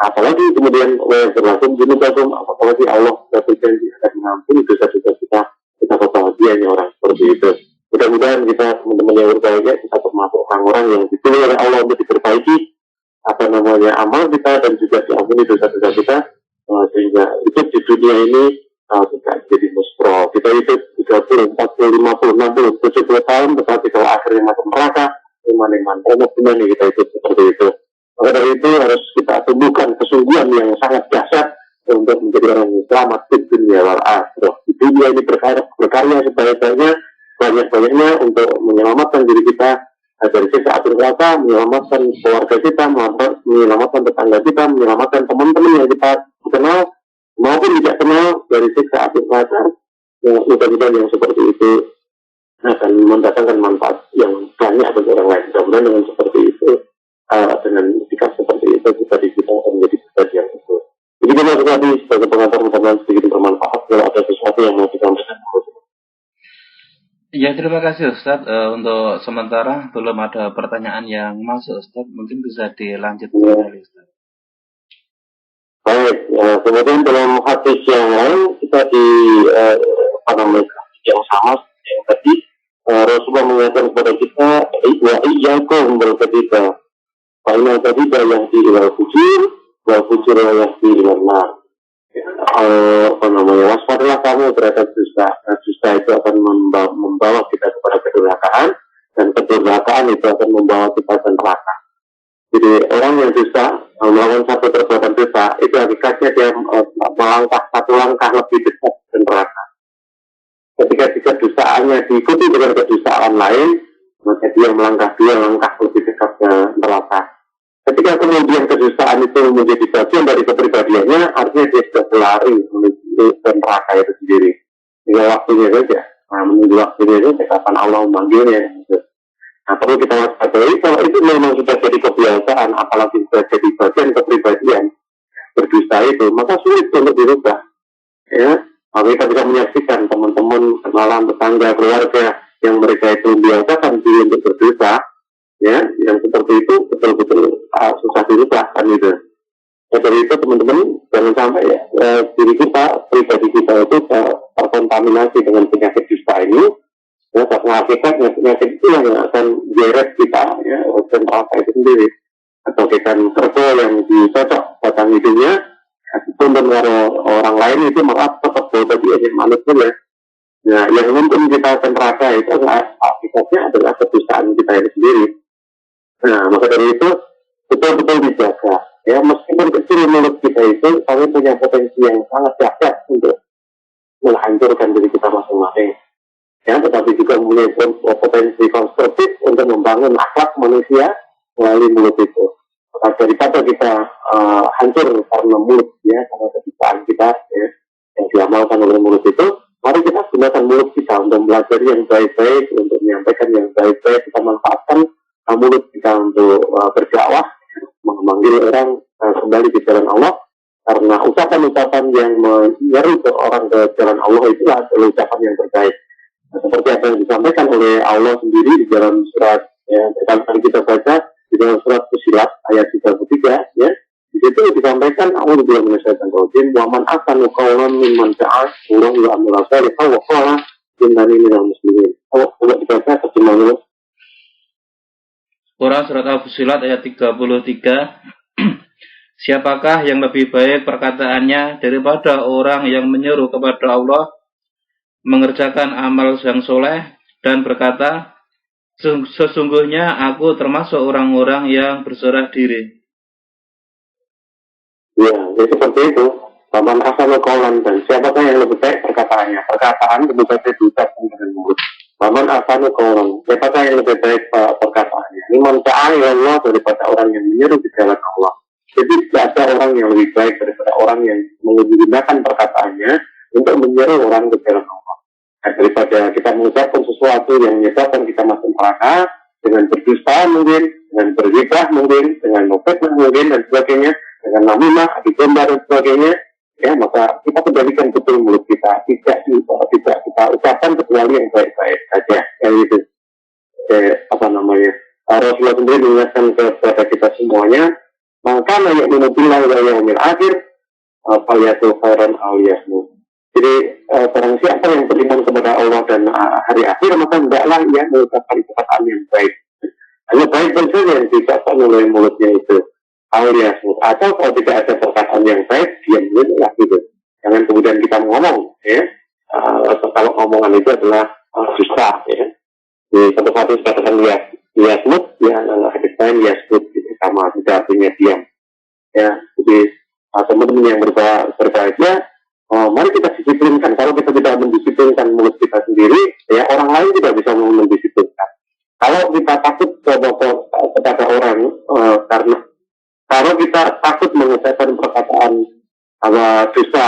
Apalagi kemudian berlaku jenuh bagum, apalagi Allah berjanji akan mengampuni dosa-dosa kita kebahagiaannya orang seperti itu. Mudah-mudahan kita teman-teman yang berbahagia kita termasuk orang-orang yang dipilih oleh Allah untuk diperbaiki apa namanya amal kita dan juga diampuni dosa-dosa kita, sehingga hidup di dunia ini tidak jadi muspro. Kita hidup 30, 40, 50, 60, 70 tahun, tetapi kalau akhirnya masuk neraka, iman-iman benar kita hidup seperti itu. Maka dari itu harus kita tumbuhkan kesungguhan yang sangat dahsyat untuk menjadi orang yang selamat di dunia wal akhirah. Di dunia ini berkarya sebanyak-banyaknya, banyak-banyaknya untuk menyelamatkan diri kita dari siksa api neraka, menyelamatkan keluarga kita, menyelamatkan tetangga kita, menyelamatkan teman-teman yang kita kenal maupun tidak kenal dari siksa api neraka. Mudah-mudahan yang seperti itu akan mendatangkan manfaat yang banyak bagi orang lain. Mudah-mudahan dengan seperti itu, dengan sikap seperti itu kita akan menjadi pribadi yang itu. Jadi kita sekali sebagai pengantar teman-teman sedikit terima kasih Ustadz. Untuk sementara belum ada pertanyaan yang masuk Ustadz. Mungkin bisa dilanjut kembali Ustadz. Baik, kemudian dalam hadis yang lain kita di yang sama yang tadi Rasulullah mengatakan kepada kita wa iyyakum bil kadhiba fa inna kadhiba yahdi ila fujur wa fujur yahdi ila nar. Waspadalah kamu terhadap dusta. Dusta itu akan membawa kita kepada kedurhakaan, dan kedurhakaan itu akan membawa kita ke neraka. Jadi orang yang dusta melakukan satu perbuatan dosa itu hakikatnya dia melangkah satu langkah lebih dekat ke neraka. Ketika kedustaannya diikuti dengan kedustaan lain, maka dia melangkah dua langkah lebih dekat ke neraka. Ketika kemudian kedustaan itu menjadi bagian dari kepribadiannya, artinya dia sudah berlari menuju ke neraka itu sendiri. Tinggal waktunya saja. Menunggu waktunya saja kapan Allah memanggilnya. Nah, perlu kita waspadai kalau itu memang sudah jadi kebiasaan, apalagi sudah jadi bagian kepribadian berdusta itu, maka sulit untuk dirubah. Ya, kita bisa menyaksikan teman-teman, kenalan, tetangga, keluarga yang mereka itu membiasakan diri untuk berdosa, ya, yang seperti itu betul-betul susah dirubah kan itu. Ya, dari itu teman-teman jangan sampai ya diri kita, pribadi kita itu terkontaminasi dengan penyakit dusta ini. Ya, karena hakikatnya penyakit itu yang akan geret kita, ya, dan rasa itu sendiri. Atau kita kerbau yang dicocok batang hidungnya, itu menurut orang lain itu malah tetap bau tadi aja manusia ya. Nah, yang mungkin kita akan rasa itu hakikatnya adalah kedustaan kita itu sendiri. Nah, maka dari itu betul-betul dijaga. Ya, meskipun kecil mulut kita itu, kami punya potensi yang sangat dahsyat untuk menghancurkan diri kita masing-masing. Ya, tetapi juga mempunyai potensi konstruktif untuk membangun akhlak manusia melalui mulut itu. Maka daripada kita hancur karena mulut, ya, karena kedustaan kita ya, yang diamalkan oleh mulut itu, mari kita gunakan mulut kita untuk belajar yang baik-baik, untuk menyampaikan yang baik-baik. Kita manfaatkan mulut kita untuk berdakwah, memanggil orang kembali ke jalan Allah, karena ucapan-ucapan yang menyeru orang ke jalan Allah itulah adalah ucapan yang terbaik. Nah, seperti apa yang disampaikan oleh Allah sendiri di dalam surat yang pertama kali kita baca di dalam surat Fussilat ayat 33, ya, di situ disampaikan Allah bilang menyelesaikan rojim waman asanu qawlan mimman da'a Allah wa amila salihah wa qala innani minal muslimin. Coba dibaca terjemahnya. Quran surat Al-Fussilat ayat 33. Siapakah yang lebih baik perkataannya daripada orang yang menyeru kepada Allah, mengerjakan amal yang soleh, dan berkata, sesungguhnya aku termasuk orang-orang yang berserah diri. Ya, jadi seperti itu. Paman asal kaulan, dan siapakah yang lebih baik perkataannya? Perkataan lebih baik diucapkan dengan mulut. Paman asal kaulan, siapakah yang lebih baik perkataannya? Ini mencari Allah daripada orang yang menyeru di jalan Allah. Jadi tidak ada orang yang lebih baik daripada orang yang menggunakan perkataannya untuk menyeru orang ke jalan Allah. Nah, daripada kita mengucapkan sesuatu yang menyebabkan kita masuk neraka dengan berdusta mungkin, dengan berghibah mungkin, dengan memfitnah mungkin dan sebagainya, dengan namimah, adu domba dan sebagainya, ya, maka kita kembalikan betul mulut kita, tidak kita ucapkan kecuali yang baik-baik saja. Yang itu Rasulullah sendiri mengingatkan kepada kita semuanya, maka naik menubilah wa yaumil akhir faliyatu khairan aw liyasmut. Jadi barang siapa yang beriman kepada Allah dan hari akhir, maka hendaklah ia mengucapkan perkataan yang baik. Hanya baik saja yang diucapkan oleh mulutnya itu. Aliasmut. Atau kalau tidak ada perkataan yang baik, diam-diamlah gitu. Jangan kemudian kita ngomong, ya. Kalau omongan itu adalah dusta, ya. Di satu hadis katakan liasmut, ya, hadis lain liasmut, gitu. Sama, tidak artinya diam. Ya, jadi teman-teman yang berbahagia, mari kita disiplinkan. Kalau kita tidak mendisiplinkan mulut kita sendiri, ya, orang lain tidak bisa mendisiplinkan. Kalau kita takut kepada orang, karena kalau kita takut mengucapkan perkataan dosa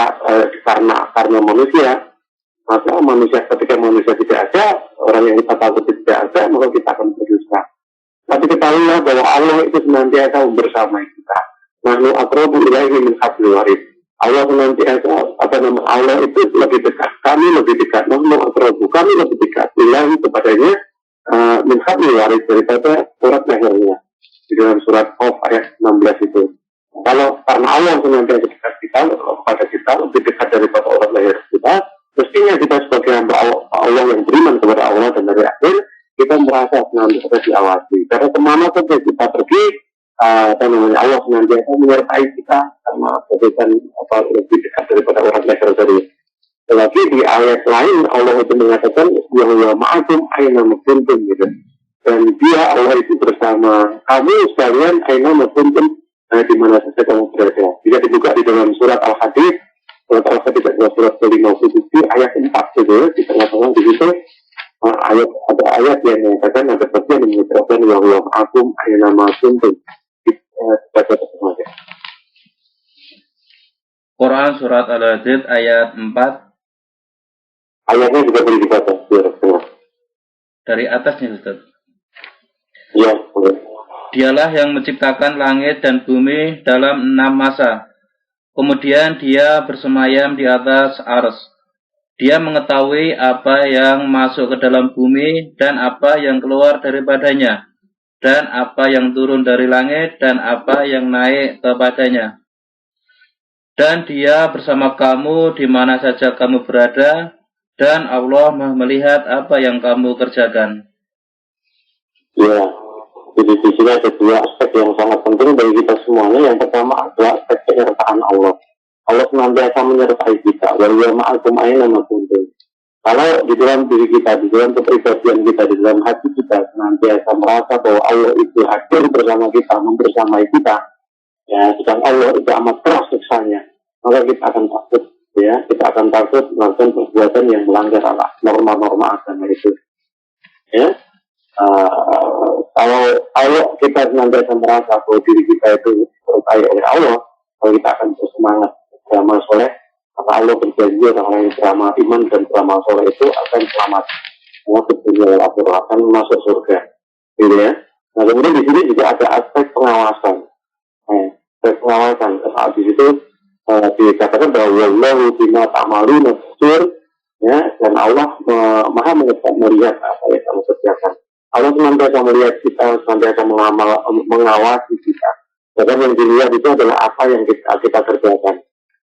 karena manusia, maka ketika manusia tidak ada, orang yang kita takut tidak ada, maka kita akan berdosa. Tapi ketahuilah bahwa Allah itu senantiasa bersama kita. Nahnu aqrabu ilaihi min hablil warid. Allah senantiasa Allah itu lebih dekat, kami lebih dekat, kami lebih dekat bilang kepadanya min habli waris daripada surat lehernya di dalam surat Qaf ayat 16 itu. Kalau karena Allah senantiasa dekat kita kepada kita, lebih dekat daripada surat leher kita, mestinya kita sebagai hamba Allah yang beriman kepada Allah dan dari akhir kita merasa senantiasa diawasi. Karena kemana saja kita pergi, Allah senantiasa menyertai kita karena kebaikan lebih dekat daripada orang leher dari. Lagi di ayat lain Allah itu mengatakan ya ma'akum aina kuntum gitu. Dan dia Allah itu bersama kamu sekalian aina kuntum di mana saja kamu berada. Jika dibuka di dalam surat Al-Hadid, surat Al-Hadid adalah surat ke-57 ayat 4 gitu, di tengah-tengah di situ ada ayat yang mengatakan ada bagian yang mengatakan ya ma'akum aina kuntum. Baca saja. Quran surat Al-Hadid ayat 4. Ayatnya juga boleh dibaca dari atasnya, Ustaz. Iya, boleh. Dialah yang menciptakan langit dan bumi dalam 6 masa. Kemudian dia bersemayam di atas ars. Dia mengetahui apa yang masuk ke dalam bumi dan apa yang keluar daripadanya, dan apa yang turun dari langit dan apa yang naik kepadanya. Dan dia bersama kamu di mana saja kamu berada, dan Allah melihat apa yang kamu kerjakan. Ya, jadi di sini ada dua aspek yang sangat penting bagi kita semuanya. Yang pertama adalah aspek penyertaan Allah. Allah senantiasa menyertai kita. Wa ma'akum aina ma kuntum. Kalau di dalam diri kita, di dalam kepribadian kita, di dalam hati kita senantiasa merasa bahwa Allah itu hadir bersama kita, membersamai kita, ya, sedang Allah itu amat keras siksanya, maka kita akan takut. Ya, kita akan takut melakukan perbuatan yang melanggar norma-norma agama itu. Ya, kalau kita senantiasa merasa bahwa diri kita itu disertai oleh Allah, kalau kita akan bersemangat beramal soleh, maka Allah berjanji orang yang beramal iman dan beramal soleh itu akan selamat, dunia akhirat, akan masuk surga. Gitu ya. Nah, kemudian di sini juga ada aspek pengawasan. Pengawasan. Di situ dikatakan bahwa Allah bima ta'maluna basir, ya, dan Allah maha melihat apa yang kamu kerjakan. Allah senantiasa melihat kita, senantiasa mengawasi kita. Bahkan yang dilihat itu adalah apa yang kita kerjakan.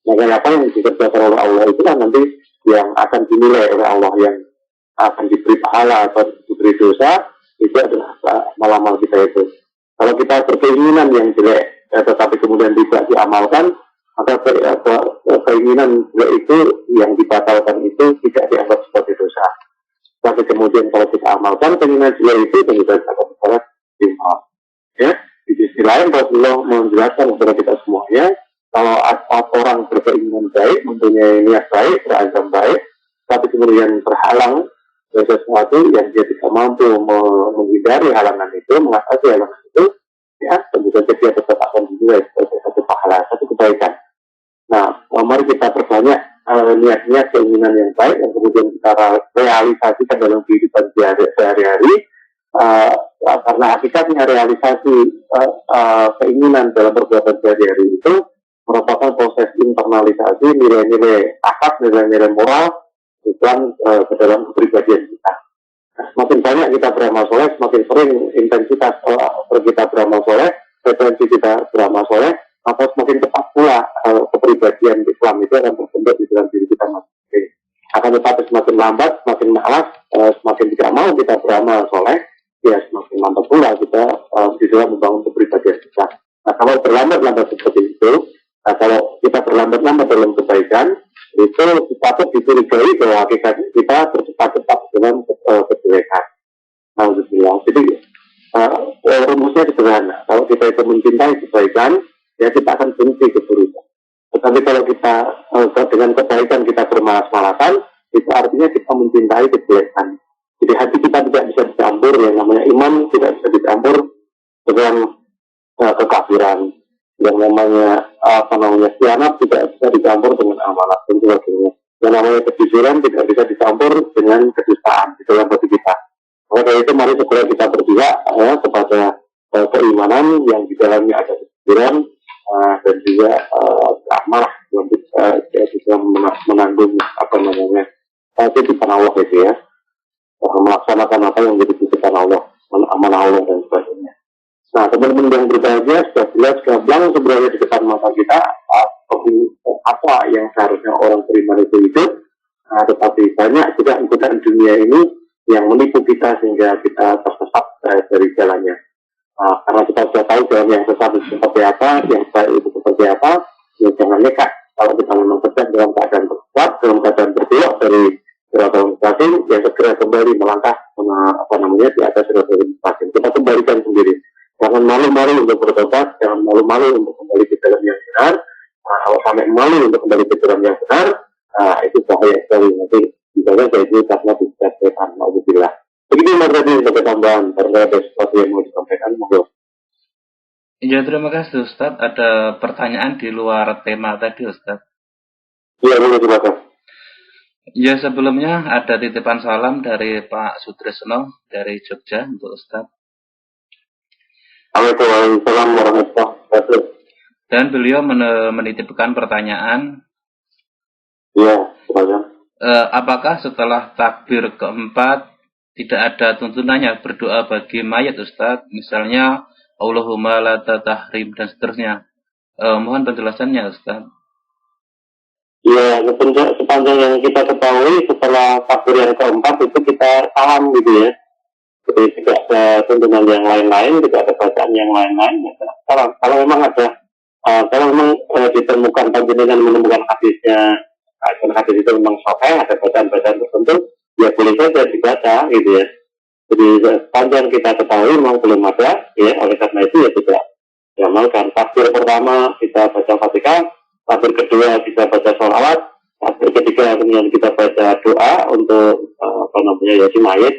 Maka apa yang dikerjakan oleh Allah itulah nanti yang akan dinilai oleh Allah, yang akan diberi pahala atau diberi dosa, itu adalah amal kita itu. Kalau kita berkeinginan yang jelek, tetapi kemudian tidak diamalkan, maka keinginan itu yang dibatalkan itu tidak dianggap sebagai dosa. Tapi kemudian kalau kita amalkan keinginan jelek itu, tentu saja akan dibalas timbal. Ya, di sisi lain Rasulullah menjelaskan kepada kita semuanya, kalau orang berkeinginan baik, mempunyai niat baik, berazam baik, tapi kemudian terhalang dari sesuatu yang dia tidak mampu menghindari halangan itu, mengatasi halangan itu, ya tentu saja dia tetap akan dinilai sebagai satu pahala, satu kebaikan. Nah, mari kita perbanyak niat-niat keinginan yang baik yang kemudian kita realisasikan dalam kehidupan sehari-hari, karena hakikatnya realisasi keinginan dalam perbuatan sehari-hari itu merupakan proses internalisasi nilai-nilai akhlak, nilai-nilai moral ke dalam kepribadian kita. Nah, semakin banyak kita beramal soleh, semakin sering intensitas kita beramal soleh, frekuensi kita beramal soleh, maka semakin cepat pula kepribadian Islam itu akan terbentuk di dalam diri kita masing-masing. Akan tetapi semakin lambat, semakin malas, semakin tidak mau kita beramal soleh, ya semakin lambat pula kita di dalam membangun kepribadian kita. Nah, kalau berlambat-lambat seperti itu, kalau kita berlambat-lambat dalam kebaikan, itu patut dicurigai bahwa hakikatnya kita bercepat-cepat dalam kejelekan. Alhamdulillah. Jadi rumusnya sederhana. Kalau kita itu mencintai kebaikan, ya kita akan benci keburukan. Tetapi kalau kita dengan kebaikan kita bermalas-malasan, itu artinya kita mencintai kejelekan. Jadi hati kita tidak bisa dicampur, yang namanya iman tidak bisa dicampur dengan kekafiran. Yang namanya khianat tidak bisa dicampur dengan amanat dan sebagainya. Yang namanya kejujuran tidak bisa dicampur dengan kedustaan di dalam hati kita. Maka dari itu mari segera kita berpihak kepada keimanan yang di dalamnya ada kejujuran dan juga amanah belum bisa menanggung apa namanya titipan Allah itu ya, melaksanakan apa yang menjadi titipan Allah, amanah Allah dan sebagainya. Nah, teman-teman yang berbahagia sudah jelas gamblang sebenarnya di depan mata kita apa yang seharusnya orang beriman itu hidup. Nah, tetapi banyak juga ikutan dunia ini yang menipu kita sehingga kita tersesat dari jalannya. Nah, karena kita sudah tahu jalan yang sesat itu seperti apa, yang baik itu seperti apa, ya jangan nekat. Kalau kita memang sedang dalam keadaan tersesat, dalam keadaan berbelok dari siratal mustaqim, ya segera kembali melangkah apa namanya di atas siratal mustaqim. Kita kembalikan sendiri. Jangan malu-malu untuk bertobat, jangan malu-malu untuk kembali ke jalan yang benar. Nah, kalau sampai malu untuk kembali ke jalan yang benar, nah, itu bahaya sekali. Nanti misalnya jadi karena bisa setan, alhamdulillah. Begitu Mas tadi sebagai tambahan, karena ada sesuatu yang mau disampaikan, monggo. Ya, terima kasih Ustadz. Ada pertanyaan di luar tema tadi Ustadz. Iya, boleh silakan. Ya, sebelumnya ada titipan salam dari Pak Sutrisno dari Jogja untuk Ustadz. Waalaikumsalam warahmatullahi wabarakatuh. Dan beliau menitipkan pertanyaan. Iya, silakan. Apakah setelah takbir keempat tidak ada tuntunannya berdoa bagi mayat Ustadz? Misalnya Allahumma la tatahrim dan seterusnya. Mohon penjelasannya Ustadz. Iya, sepanjang yang kita ketahui setelah takbir yang keempat itu kita salam gitu ya. Jadi tidak ada tuntunan yang lain-lain, tidak ada bacaan yang lain-lain. Ya, kalau memang ada, kalau memang ditemukan panjenengan menemukan hadisnya, hadis itu memang sahih, ada bacaan-bacaan tertentu, ya boleh saja dibaca gitu ya. Jadi sepanjang kita ketahui memang belum ada, ya oleh karena itu ya tidak diamalkan. Takbir pertama kita baca Fatihah, takbir kedua kita baca sholawat, takbir ketiga kemudian kita baca doa untuk apa namanya ya si mayit,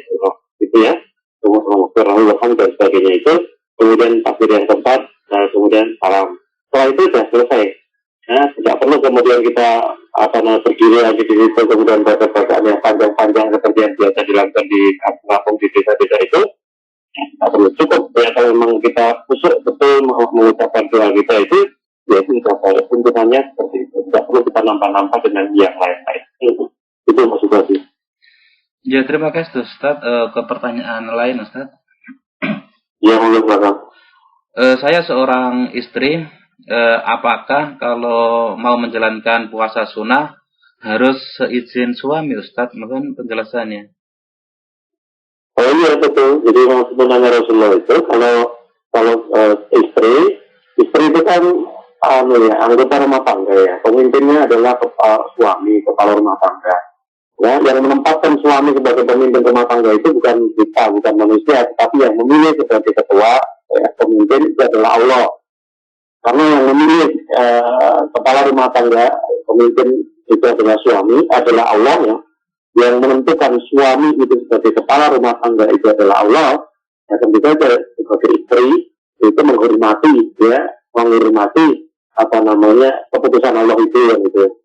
gitu ya. Kemudian dan sebagainya itu, kemudian takbir yang keempat, kemudian salam. Setelah itu sudah selesai. Ya, tidak perlu kemudian kita berdiri lagi di situ, kemudian baca-bacaan yang panjang-panjang seperti yang biasa dilakukan di kampung di desa-desa itu. Tidak perlu, cukup. Ya, kalau memang kita khusyuk betul mengucapkan doa kita itu, ya itu sudah baik. Tuntunannya seperti itu. Tidak perlu kita nambah-nambah dengan yang lain-lain. Itu maksudnya sih. Ya, terima kasih Ustadz. Ke pertanyaan lain Ustadz. Ya, menurut Bapak. Saya seorang istri. Apakah kalau mau menjalankan puasa sunnah harus seizin suami Ustadz? Mohon penjelasannya. Oh iya betul. Jadi sebenarnya Rasulullah itu kalau istri itu kan anggota rumah tangga ya. Pemimpinnya adalah suami, kepala rumah tangga. Ya, yang menempatkan suami sebagai pemimpin rumah tangga itu bukan kita, bukan manusia, tetapi yang memilih sebagai ketua pemimpin itu adalah Allah. Karena yang memilih kepala rumah tangga, pemimpin itu adalah suami, adalah Allah ya. Yang menentukan suami itu sebagai kepala rumah tangga itu adalah Allah. Ya tentu saja sebagai istri itu menghormati apa namanya keputusan Allah itu yang itu.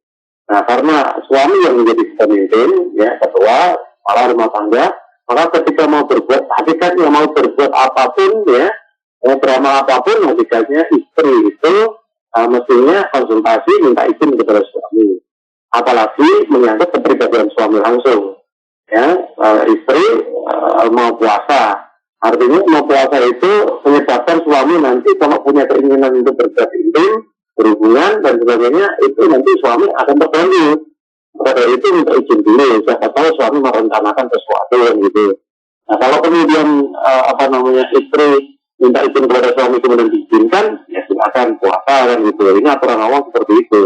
Nah, karena suami yang menjadi pemimpin, ya, ketua, kepala rumah tangga, maka ketika mau berbuat, hakikatnya mau berbuat apapun, ya, mau beramal apapun, hakikatnya istri itu mestinya konsultasi, minta izin kepada suami. Apalagi menyangkut kepribadian suami langsung. Ya, istri mau puasa. Artinya mau puasa itu menyebabkan suami nanti kalau punya keinginan untuk berbuat intim, berhubungan dan sebagainya, itu nanti suami akan terganggu. Pada itu minta izin dulu, siapa tahu suami merencanakan sesuatu yang gitu. Nah, kalau kemudian istri minta izin kepada suami kemudian diizinkan, ya silakan puasa kan gitu. Ini aturan Allah seperti itu.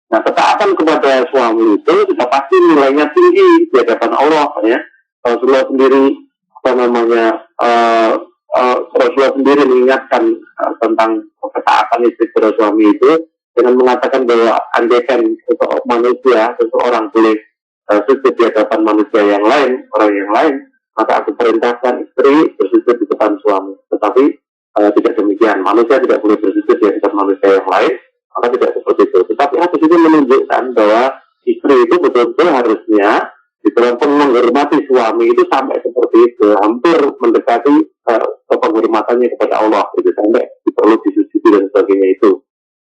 Nah, ketaatan kepada suami itu sudah pasti nilainya tinggi di hadapan Allah ya. Rasulullah sendiri Rasulullah sendiri mengingatkan tentang ketaatan istri kepada suami itu dengan mengatakan bahwa andaikan seseorang boleh sujud di hadapan manusia yang lain, orang yang lain, maka aku perintahkan istri bersujud di depan suami. Tetapi tidak demikian, manusia tidak boleh bersujud di hadapan manusia yang lain, maka tidak seperti itu. Tetapi hadis ini menunjukkan bahwa istri itu betul-betul harusnya di dalam menghormati suami itu sampai seperti itu, hampir mendekati penghormatannya kepada Allah itu sampai perlu disujudi dan sebagainya itu.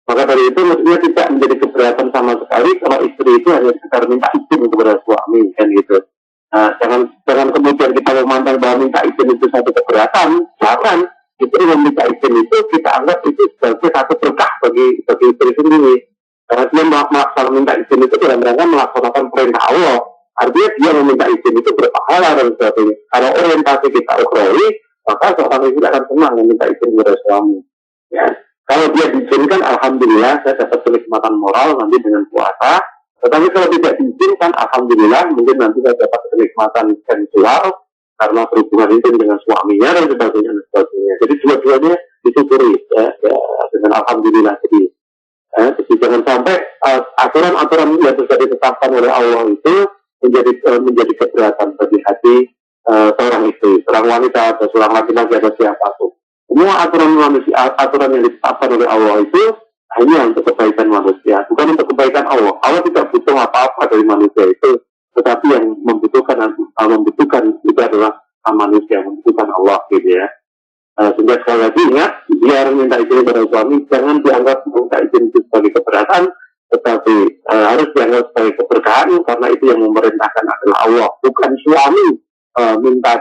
Maka dari itu mestinya tidak menjadi keberatan sama sekali kalau istri itu hanya sekedar minta izin kepada suami kan gitu. Nah, jangan kemudian kita memandang bahwa minta izin itu satu keberatan. Jangan, istri meminta izin itu kita anggap itu sebagai satu berkah bagi istri sendiri. Karena dia kalau minta izin itu dalam rangka melaksanakan perintah Allah. Artinya dia meminta izin itu berpahala dan sebagainya. Kalau orientasi kita ukhrawi, maka seorang istri akan senang meminta izin kepada suami. Ya. Kalau dia diizinkan, alhamdulillah saya dapat kenikmatan moral nanti dengan puasa. Tetapi kalau tidak diizinkan, alhamdulillah mungkin nanti saya dapat kenikmatan sensual karena berhubungan intim dengan suaminya dan sebagainya dan sebagainya. Jadi dua-duanya disyukuri ya, dengan alhamdulillah. Jadi jangan sampai aturan-aturan yang sudah ditetapkan oleh Allah itu menjadi keberatan bagi hati seorang istri, seorang wanita atau seorang laki-laki atau siapapun. Semua aturan yang ditetapkan oleh Allah itu hanya untuk kebaikan manusia, bukan untuk kebaikan Allah. Allah tidak butuh apa-apa dari manusia itu, tetapi yang membutuhkan itu adalah manusia, membutuhkan Allah gitu ya. Sehingga sekali lagi ingat, biar minta izin kepada suami jangan dianggap minta izin itu sebagai keberatan, tetapi harus dianggap sebagai keberkahan karena itu yang memerintahkan adalah Allah, bukan suami minta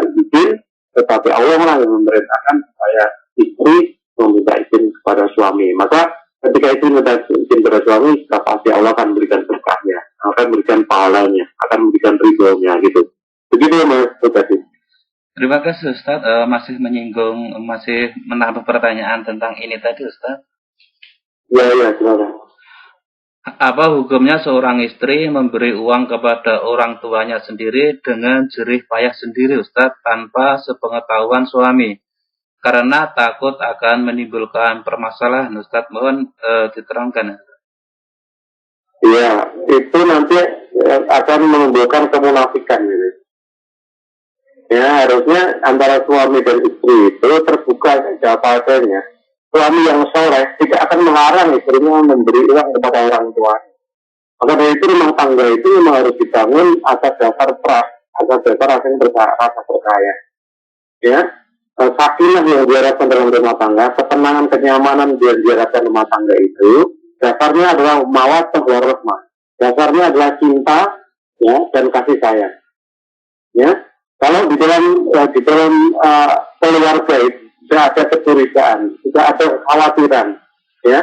izin, tetapi Allah lah yang memerintahkan supaya istri meminta izin kepada suami. Maka ketika istri meminta izin kepada suami, sudah pasti Allah akan memberikan berkahnya, akan memberikan pahalanya, akan memberikan ridhonya gitu. Begitu Mas Bukati. Terima kasih Ustaz, masih menambah pertanyaan tentang ini tadi Ustaz. Ya, silakan. Apa hukumnya seorang istri memberi uang kepada orang tuanya sendiri dengan jerih payah sendiri Ustaz tanpa sepengetahuan suami? Karena takut akan menimbulkan permasalahan Ustaz, mohon diterangkan. Iya, itu nanti akan menimbulkan kemunafikan gitu. Ya, harusnya antara suami dan istri itu terbuka saja apa adanya. Suami yang soleh tidak akan melarang istrinya memberi uang kepada orang tua. Maka dari itu rumah tangga itu memang harus dibangun atas dasar trust, atas dasar rasa percaya. Ya, sakinah yang diharapkan dalam rumah tangga, ketenangan, kenyamanan yang diharapkan rumah tangga itu, dasarnya adalah mawaddah warahmah. Dasarnya adalah cinta, ya, dan kasih sayang. Ya, kalau di dalam keluarga itu sudah ada kecurigaan, sudah ada kekhawatiran, ya,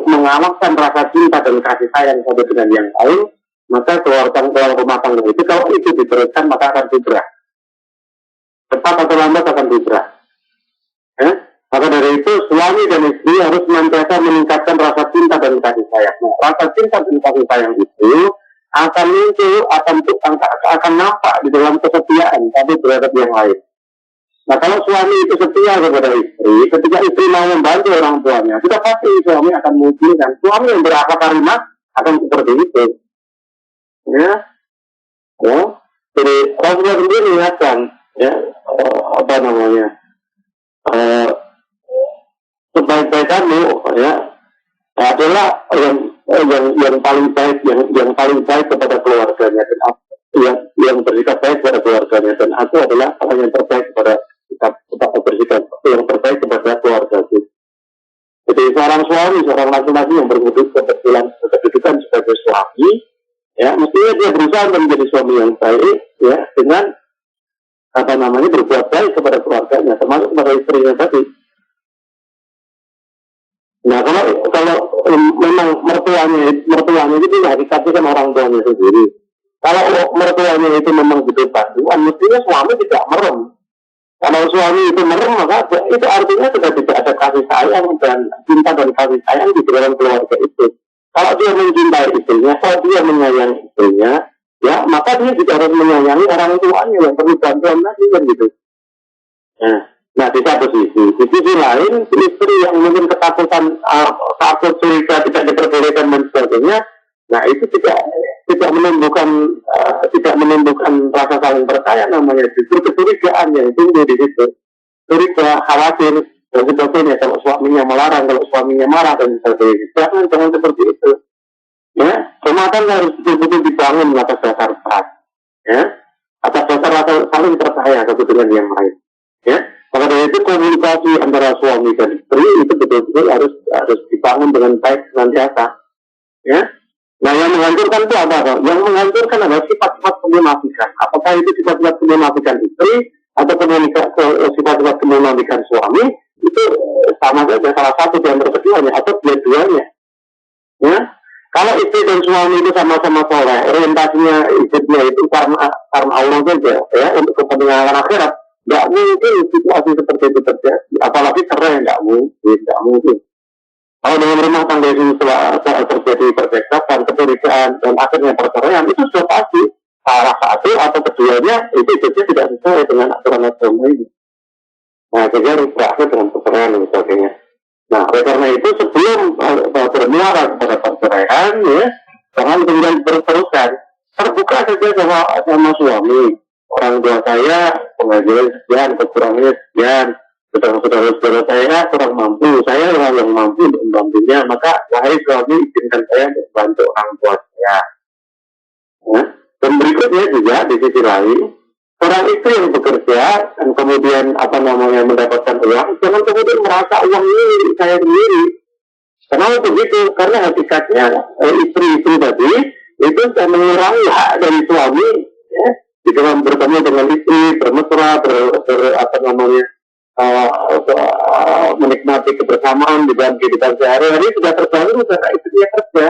mengalahkan rasa cinta dan kasih sayang satu dengan yang lain, maka keluarga rumah tangga itu kalau itu diteruskan maka akan bubrah. Cepat atau lambat akan bubrah. Ya? Maka dari itu suami dan istri harus senantiasa meningkatkan rasa cinta dan kasih sayang. Nah, rasa cinta dan kasih sayang itu akan muncul, akan nampak di dalam kesetiaan satu terhadap yang lain. Nah, kalau suami itu setia kepada istri, ketika istri mau membantu orang tuanya, sudah pasti suami akan mengizinkan. Suami yang berakhlak karimah akan seperti itu. Ya, jadi Rasulullah sendiri mengingatkan, ya, sebaik-baik kamu, ya, adalah yang paling baik kepada keluarganya dan yang bersikap baik kepada keluarganya, dan aku adalah orang yang terbaik kepada bersikap yang terbaik kepada keluarga itu. Jadi seorang suami, seorang laki-laki yang berkedudukan sebagai suami, ya, mestinya dia berusaha menjadi suami yang baik, ya, dengan berbuat baik kepada keluarganya, termasuk kepada istrinya tadi. Nah, kalau memang mertuanya itu hakikatnya kan orang tuanya sendiri. Kalau mertuanya itu memang butuh bantuan, mestinya suami tidak merem. Kalau suami itu merem, maka itu artinya sudah tidak ada kasih sayang dan cinta dan kasih sayang di dalam keluarga itu. Kalau dia mencintai istrinya, kalau dia menyayangi istrinya, ya, maka dia juga harus menyayangi orang tuanya yang perlu bantuan lagi kan gitu. Nah, di satu sisi lain, istri yang mungkin ketakutan, takut, curiga, tidak diperbolehkan dan sebagainya, nah itu tidak menimbulkan rasa saling percaya, namanya justru kecurigaan yang tumbuh di situ. Curiga, khawatir dan sebagainya. Kalau suaminya melarang, kalau suaminya marah dan sebagainya, jangan seperti itu. Ya, rumah tangga harus betul-betul dibangun atas dasar trust, ya, atas dasar rasa saling percaya satu dengan yang lain. Ya, maka dari Yaitu komunikasi antara suami dan istri itu betul-betul harus dibangun dengan baik senantiasa. Ya. Nah, yang menghancurkan itu apa? Yang menghancurkan adalah sifat-sifat kemunafikan. Apakah itu sifat-sifat kemunafikan istri atau sifat-sifat kemunafikan suami? Itu sama saja salah satu di antara keduanya atau dua-duanya. Ya. Kalau istri dan suami itu sama-sama soleh, orientasinya hidupnya itu karena Allah saja, ya, untuk kepentingan akhirat, nggak mungkin situasi seperti itu terjadi. Apalagi cerai, nggak mungkin. Kalau dengan rumah tangga itu terjadi percekcokan, kecurigaan, dan akhirnya perceraian, itu sudah pasti salah satu atau keduanya itu hidupnya tidak sesuai dengan aturan agama ini. Nah, jadi harus berakhir dengan perceraian dan sebagainya. Nah, oleh karena itu sebelum bermuara kepada perceraian, ya, jangan kemudian terus-terusan. Terbuka saja sama suami. Orang tua saya pengajaran sekian, kekurangannya sekian. Saudara-saudara saya kurang mampu, saya orang yang mampu untuk membantunya, maka wahai suami izinkan saya untuk membantu orang tua saya. Ya. Dan berikutnya juga di sisi lain, orang istri yang bekerja dan kemudian mendapatkan uang, jangan kemudian merasa uang ini milik saya sendiri. Kenapa begitu? Karena hakikatnya istri-istri tadi itu mengurangi hak dari suami, ya, di dalam bertemu dengan istri, bermesra, menikmati kebersamaan di dalam kehidupan sehari-hari sudah terbangun karena istrinya kerja.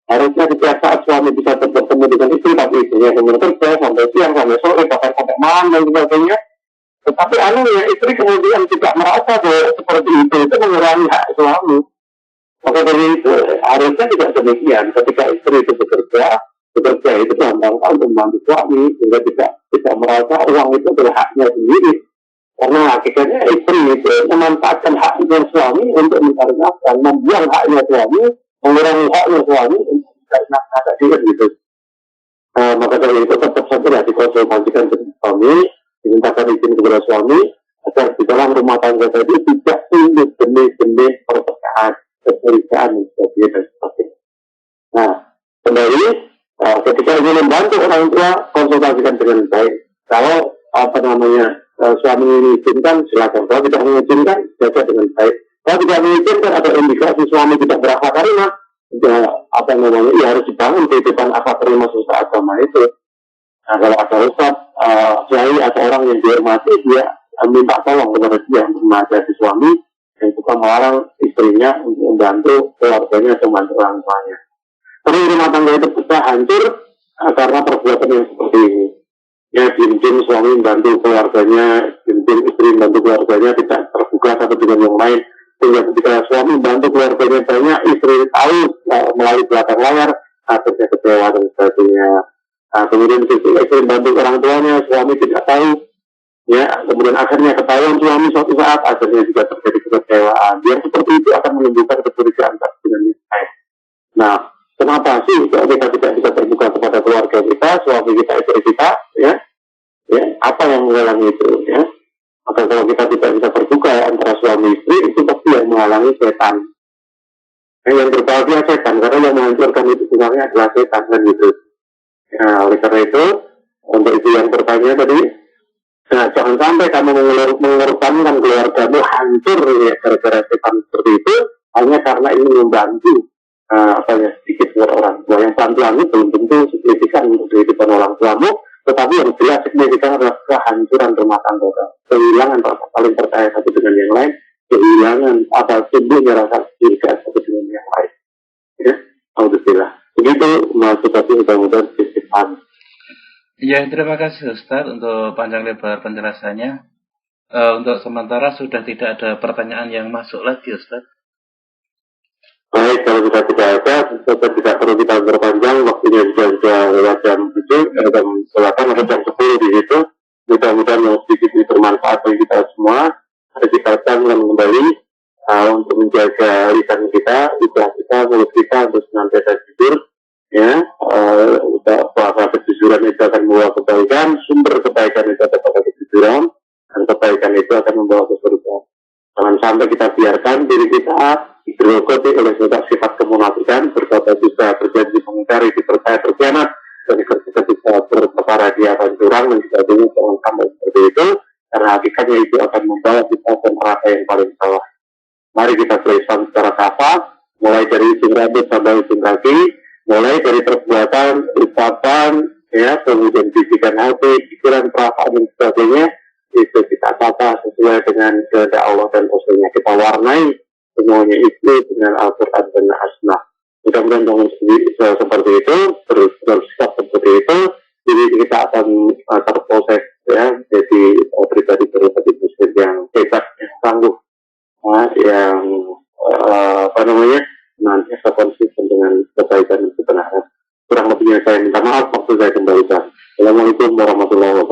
Harusnya setiap saat suami bisa bertemu dengan istri, tapi istrinya kemudian kerja sampai siang, sampai sore, bahkan sampai malam dan sebagainya. Tetapi istri kemudian tidak merasa bahwa seperti itu mengurangi hak suami. Maka dari itu harusnya tidak demikian. Ketika istri itu bekerja itu gampang untuk membantu suami, sehingga tidak merasa uang itu adalah haknya sendiri. Karena hakikatnya istri itu memanfaatkan haknya suami untuk mencari nafkah, membuang haknya suami, mengurangi haknya suami untuk mencari nafkah tadi gitu. Maka dari itu tetap saja dikonsultasikan dengan suami, dimintakan izin kepada suami agar di dalam rumah tangga tadi tidak timbul benih-benih perpecahan, kecurigaan dan sebagainya. Nah, kembali ketika ingin membantu orang tua, konsultasikan dengan baik. Kalau suami mengizinkan, silakan. Kalau tidak mengizinkan, jaga dengan baik. Kalau tidak mengizinkan, ada indikasi suami tidak berakhlak karimah, harus dibangun kehidupan akhlak karimah sesuai agama itu. Nah, kalau ada ustaz, kiai atau orang yang dihormati, dia minta tolong kepada dia untuk menasihati suami yang suka melarang istrinya untuk membantu keluarganya atau membantu orang tuanya. Tapi rumah tangga itu bisa hancur karena perbuatan yang seperti ini. Ya, diam-diam suami membantu keluarganya, diam-diam istri membantu keluarganya, tidak terbuka satu dengan yang lain. Sehingga ketika suami membantu keluarganya banyak, istri tahu melalui belakang layar, akhirnya kecewa dan sebagainya. Nah, kemudian istri membantu orang tuanya, suami tidak tahu. Ya, kemudian akhirnya ketahuan suami suatu saat, akhirnya juga terjadi kekecewaan. Yang seperti itu akan menimbulkan kecurigaan dengan istri. Nah, kenapa sih kita tidak bisa terbuka kepada keluarga kita, suami kita, istri kita, ya? Apa yang menghalangi itu, ya? Maka kalau kita tidak bisa terbuka antara suami istri, itu pasti yang menghalangi setan. Yang berbahagia setan, karena yang menghancurkan itu sebenarnya adalah setan, kan gitu. Nah, oleh karena itu, untuk itu yang bertanya tadi, nah, jangan sampai kamu mengorbankan keluargamu hancur ya, gara-gara setan seperti itu, hanya karena ingin membantu sedikit buat orang tua. Yang pelan-pelan itu belum tentu signifikan untuk kehidupan orang tuamu, tetapi yang jelas signifikan adalah kehancuran rumah tangga, kehilangan rasa saling percaya satu dengan yang lain, kehilangan tumbuhnya rasa curiga satu dengan yang lain. Ya, alhamdulillah. Begitu maksud tadi mudah-mudahan disipan. Ya, terima kasih Ustaz untuk panjang lebar penjelasannya. Untuk sementara sudah tidak ada pertanyaan yang masuk lagi Ustaz. Baik, kalau sudah tidak ada, tidak perlu kita berpanjang, waktunya sudah lewat jam 7, jam 8 atau jam 10 di situ. Mudah-mudahan yang sedikit ini bermanfaat bagi kita semua. Kita akan kembali untuk menjaga lisan kita, lidah kita, mulut kita untuk senantiasa jujur. Ya, bahwa kejujuran itu akan membawa kebaikan, sumber kebaikan itu adalah kejujuran, dan kebaikan itu akan membawa ke surga. Jangan sampai kita biarkan diri kita digerogoti oleh sifat kemunafikan, berkata dusta, berjanji mengingkari, dipercaya, berkhianat, dan ketika berperkara dia akan curang dan sebagainya. Jangan sampai seperti itu. karena hakikatnya itu akan membawa kita ke neraka yang paling bawah. Mari kita berislam secara kafah, mulai dari ujung rambut sampai ujung kaki, mulai dari perbuatan, ucapan, ya, kemudian bisikan hati, pikiran, perasaan dan sebagainya, itu kita tata sesuai dengan kehendak Allah dan Rasulnya. Kita warnai semuanya itu dengan Al-Quran dan As-Sunnah. Mudah-mudahan dengan seperti itu, bersikap seperti itu, jadi kita akan terproses, ya, jadi pribadi muslim yang hebat, yang tangguh, yang nanti konsisten dengan kebaikan dan kebenaran. Kurang lebihnya saya minta maaf, waktu saya kembalikan. Assalamualaikum warahmatullahi wabarakatuh.